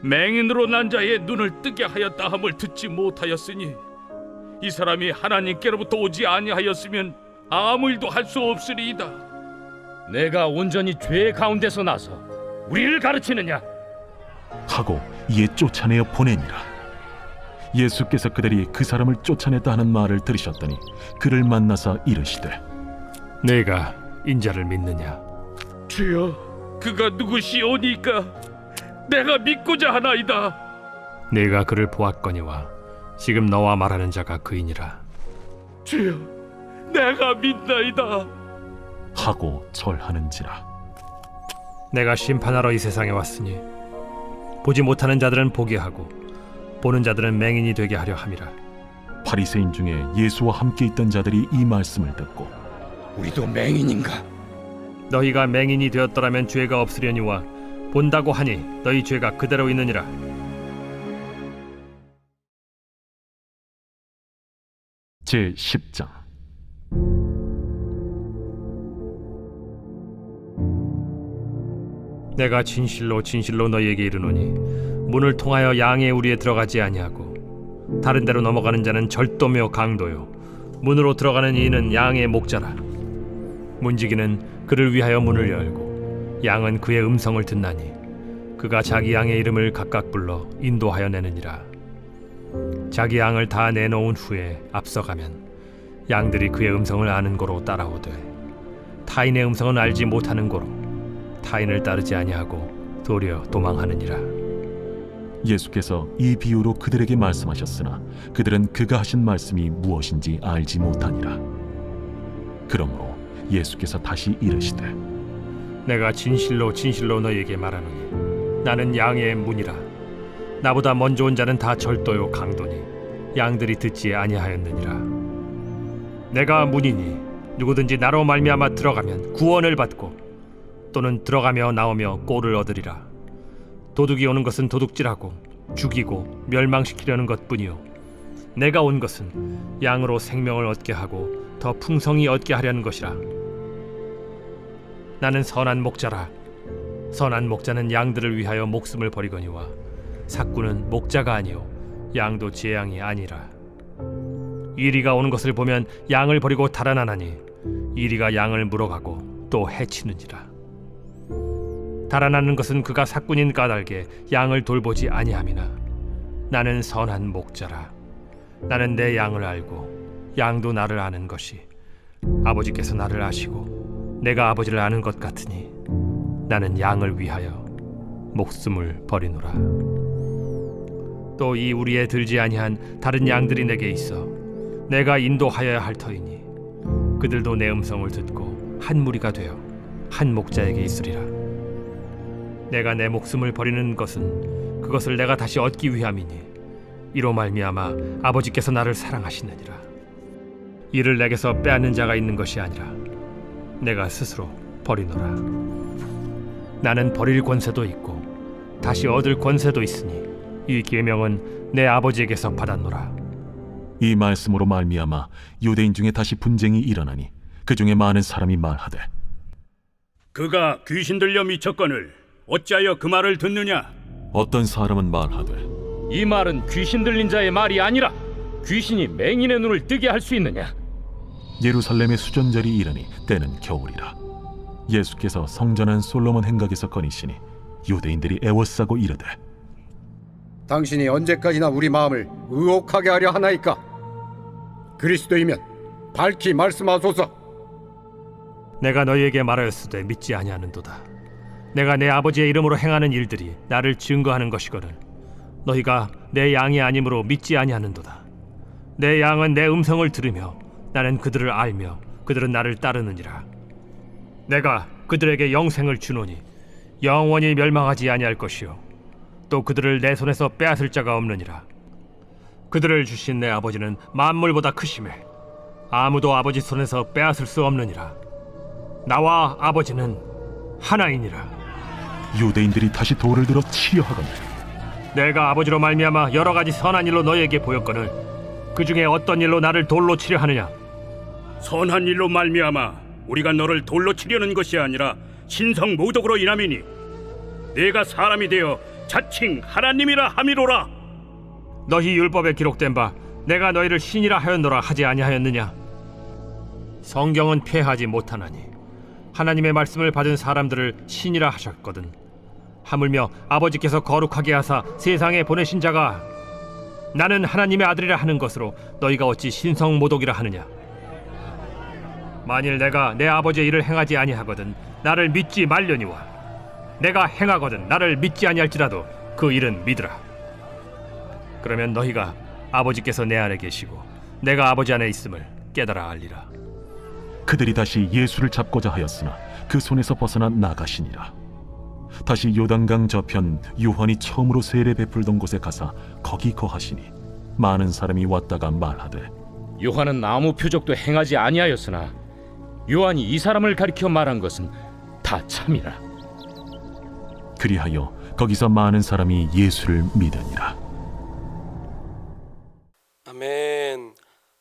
맹인으로 난 자의 눈을 뜨게 하였다 함을 듣지 못하였으니 이 사람이 하나님께로부터 오지 아니하였으면 아무 일도 할 수 없으리이다. 내가 온전히 죄 가운데서 나서 우리를 가르치느냐? 하고 이에 쫓아내어 보내니라. 예수께서 그들이 그 사람을 쫓아냈다 하는 말을 들으셨더니 그를 만나사 이르시되 내가 인자를 믿느냐? 주여, 그가 누구시오니까 내가 믿고자 하나이다. 내가 그를 보았거니와 지금 너와 말하는 자가 그이니라. 주여, 내가 믿나이다. 하고 절하는지라. 내가 심판하러 이 세상에 왔으니 보지 못하는 자들은 보게 하고 보는 자들은 맹인이 되게 하려 함이라. 바리새인 중에 예수와 함께 있던 자들이 이 말씀을 듣고 우리도 맹인인가? 너희가 맹인이 되었더라면 죄가 없으려니와 본다고 하니 너희 죄가 그대로 있느니라. 제10장 내가 진실로 진실로 너희에게 이르노니 문을 통하여 양의 우리에 들어가지 아니하고 다른 데로 넘어가는 자는 절도며 강도요 문으로 들어가는 이는 양의 목자라. 문지기는 그를 위하여 문을 열고 양은 그의 음성을 듣나니 그 그가 자기 양의 이름을 각각 불러 인도하여 내느니라. 자기 양을 다 내놓은 후에 앞서가면 양들이 그의 음성을 아는 고로 따라오되 타인의 음성은 알지 못하는 고로 타인을 따르지 아니하고 도리어 도망하느니라. 예수께서 이 비유로 그들에게 말씀하셨으나 그들은 그가 하신 말씀이 무엇인지 알지 못하니라. 그러므로 예수께서 다시 이르시되 내가 진실로 진실로 너희에게 말하노니 나는 양의 문이라. 나보다 먼저 온 자는 다 절도요 강도니 양들이 듣지 아니하였느니라. 내가 문이니 누구든지 나로 말미암아 들어가면 구원을 받고 또는 들어가며 나오며 꼴을 얻으리라. 도둑이 오는 것은 도둑질하고 죽이고 멸망시키려는 것뿐이요 내가 온 것은 양으로 생명을 얻게 하고 더 풍성히 얻게 하려는 것이라. 나는 선한 목자라. 선한 목자는 양들을 위하여 목숨을 버리거니와 삭구는 목자가 아니요 양도 제 양이 아니라. 이리가 오는 것을 보면 양을 버리고 달아나나니 이리가 양을 물어가고 또 해치는지라. 달아나는 것은 그가 삭군인 까닭에 양을 돌보지 아니함이나 나는 선한 목자라. 나는 내 양을 알고 양도 나를 아는 것이 아버지께서 나를 아시고 내가 아버지를 아는 것 같으니 나는 양을 위하여 목숨을 버리노라. 또 이 우리에 들지 아니한 다른 양들이 내게 있어 내가 인도하여야 할 터이니 그들도 내 음성을 듣고 한 무리가 되어 한 목자에게 있으리라. 내가 내 목숨을 버리는 것은 그것을 내가 다시 얻기 위함이니 이로 말미암아 아버지께서 나를 사랑하시느니라. 이를 내게서 빼앗는 자가 있는 것이 아니라 내가 스스로 버리노라. 나는 버릴 권세도 있고 다시 얻을 권세도 있으니 이 계명은 내 아버지에게서 받았노라. 이 말씀으로 말미암아 유대인 중에 다시 분쟁이 일어나니 그 중에 많은 사람이 말하되 그가 귀신 들려 미쳤거늘 어찌하여 그 말을 듣느냐? 어떤 사람은 말하되 이 말은 귀신 들린 자의 말이 아니라 귀신이 맹인의 눈을 뜨게 할 수 있느냐? 예루살렘의 수전절이 이르니 때는 겨울이라. 예수께서 성전한 솔로몬 행각에서 거니시니 유대인들이 애워싸고 이르되 당신이 언제까지나 우리 마음을 의혹하게 하려 하나이까? 그리스도이면 밝히 말씀하소서. 내가 너희에게 말하였으되 믿지 아니하는도다. 내가 내 아버지의 이름으로 행하는 일들이 나를 증거하는 것이거늘 너희가 내 양이 아니므로 믿지 아니하는도다. 내 양은 내 음성을 들으며 나는 그들을 알며 그들은 나를 따르느니라. 내가 그들에게 영생을 주노니 영원히 멸망하지 아니할 것이요 또 그들을 내 손에서 빼앗을 자가 없느니라. 그들을 주신 내 아버지는 만물보다 크심에 아무도 아버지 손에서 빼앗을 수 없느니라. 나와 아버지는 하나이니라. 유대인들이 다시 돌을 들어 치려 하거늘 내가 아버지로 말미암아 여러 가지 선한 일로 너희에게 보였거늘 그 중에 어떤 일로 나를 돌로 치려 하느냐? 선한 일로 말미암아 우리가 너를 돌로 치려는 것이 아니라 신성 모독으로 인함이니 네가 사람이 되어 자칭 하나님이라 함이로라. 너희 율법에 기록된 바 내가 너희를 신이라 하였노라 하지 아니하였느냐? 성경은 폐하지 못하나니 하나님의 말씀을 받은 사람들을 신이라 하셨거든. 하물며 아버지께서 거룩하게 하사 세상에 보내신 자가 나는 하나님의 아들이라 하는 것으로 너희가 어찌 신성 모독이라 하느냐? 만일 내가 내 아버지의 일을 행하지 아니하거든 나를 믿지 말려니와 내가 행하거든 나를 믿지 아니할지라도 그 일은 믿으라. 그러면 너희가 아버지께서 내 안에 계시고 내가 아버지 안에 있음을 깨달아 알리라. 그들이 다시 예수를 잡고자 하였으나 그 손에서 벗어나 나가시니라. 다시 요단강 저편 요한이 처음으로 세례 베풀던 곳에 가사 거기 거하시니 많은 사람이 왔다가 말하되 요한은 아무 표적도 행하지 아니하였으나 요한이 이 사람을 가리켜 말한 것은 다 참이라. 그리하여 거기서 많은 사람이 예수를 믿으니라. 아멘.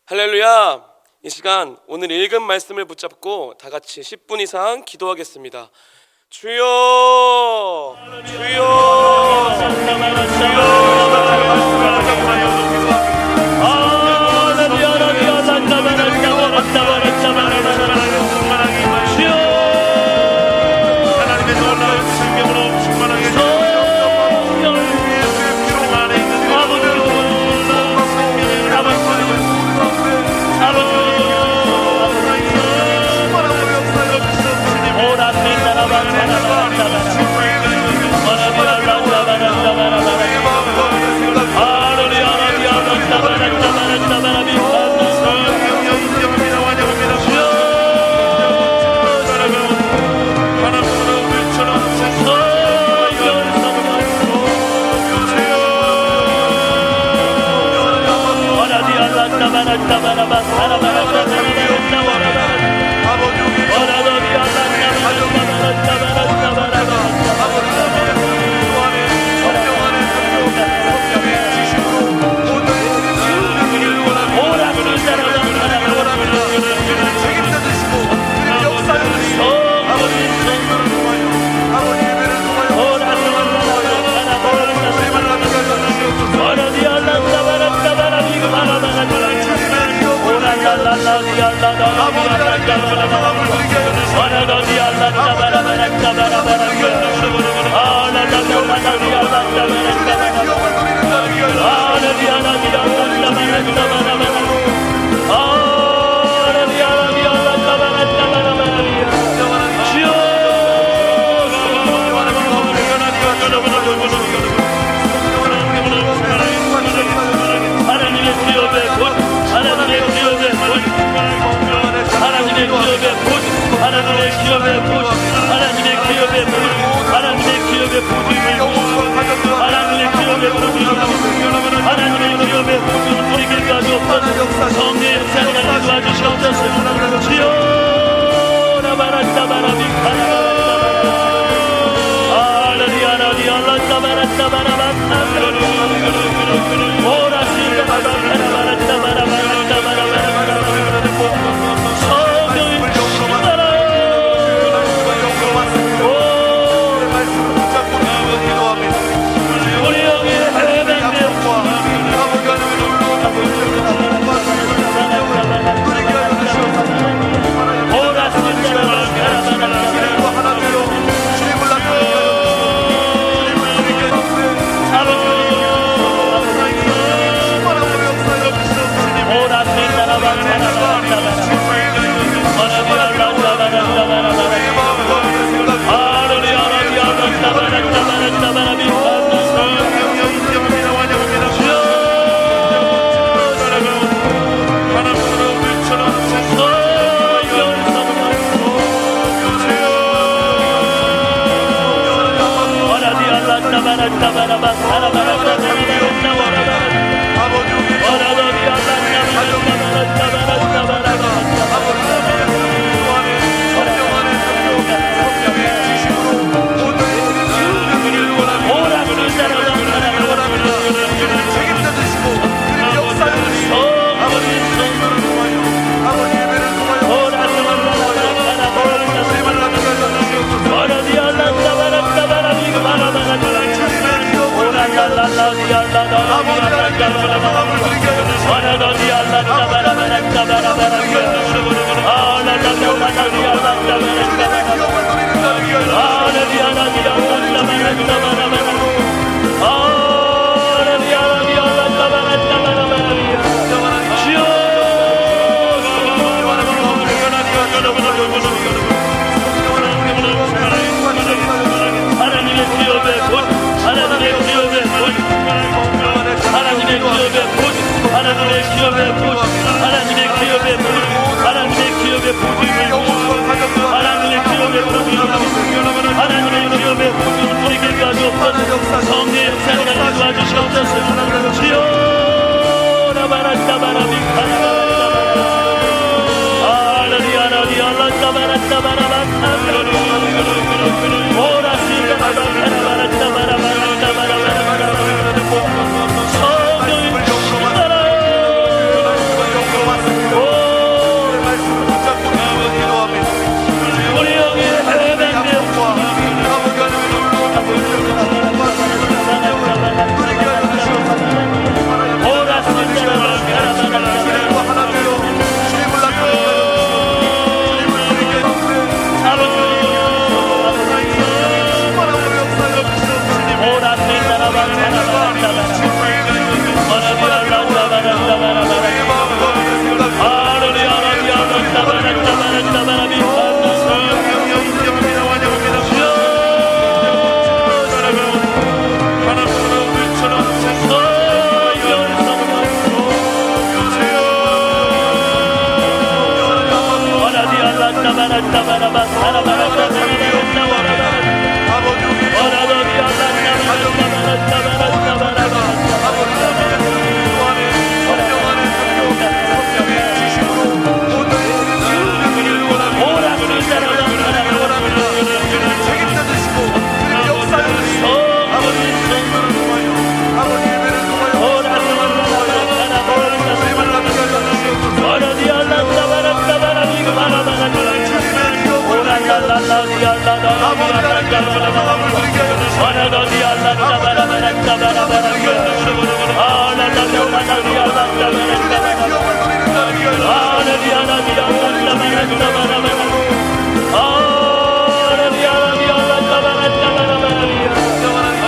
할렐루야. 이 시간 오늘 읽은 말씀을 붙잡고 다 같이 10분 이상 기도하겠습니다. 주여, 주여, 주여.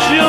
주여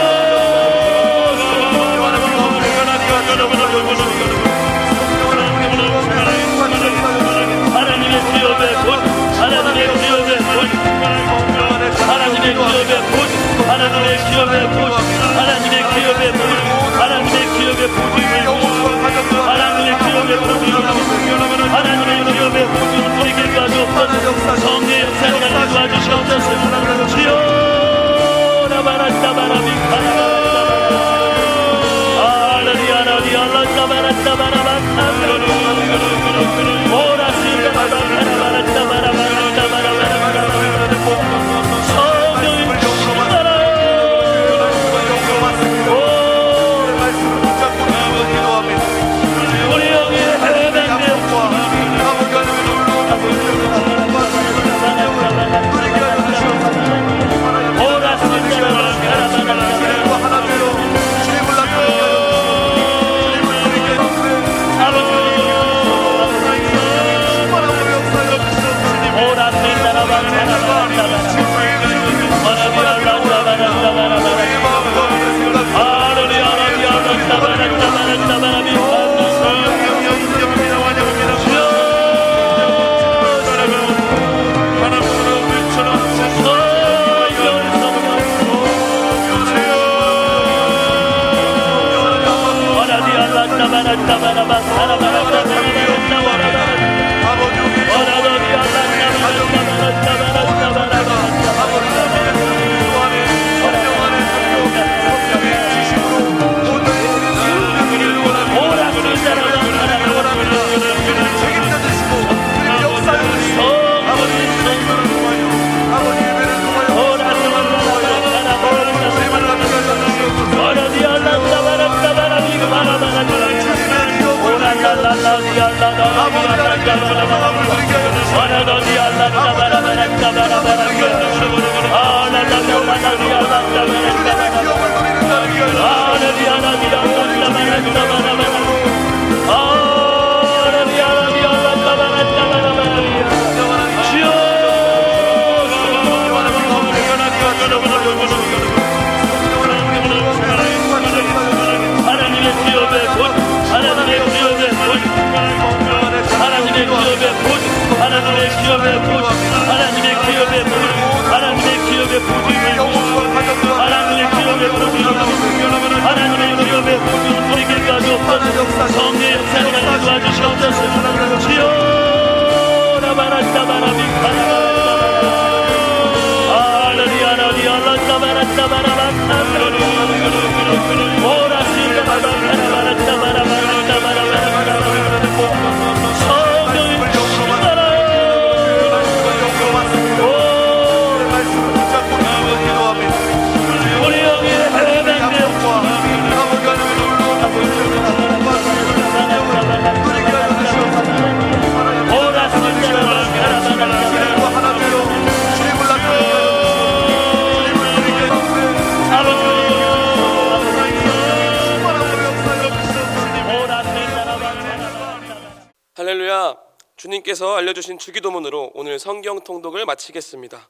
할렐루야. 주님께서 알려주신 주기도문으로 오늘 성경 통독을 마치겠습니다.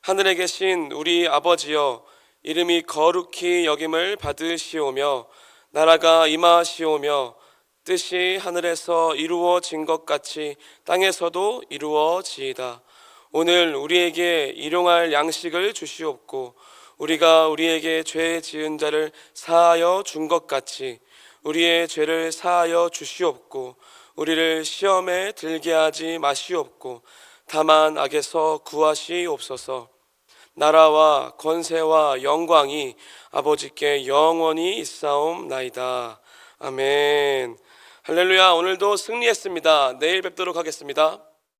하늘에 계신 우리 아버지여, 이름이 거룩히 여김을 받으시오며 나라가 임하시오며 뜻이 하늘에서 이루어진 것 같이 땅에서도 이루어지이다. 오늘 우리에게 일용할 양식을 주시옵고 우리가 우리에게 죄 지은 자를 사하여 준 것 같이 우리의 죄를 사하여 주시옵고 우리를 시험에 들게 하지 마시옵고 다만 악에서 구하시옵소서. 나라와 권세와 영광이 아버지께 영원히 있사옵나이다. 아멘. 할렐루야. 오늘도 승리했습니다. 내일 뵙도록 하겠습니다.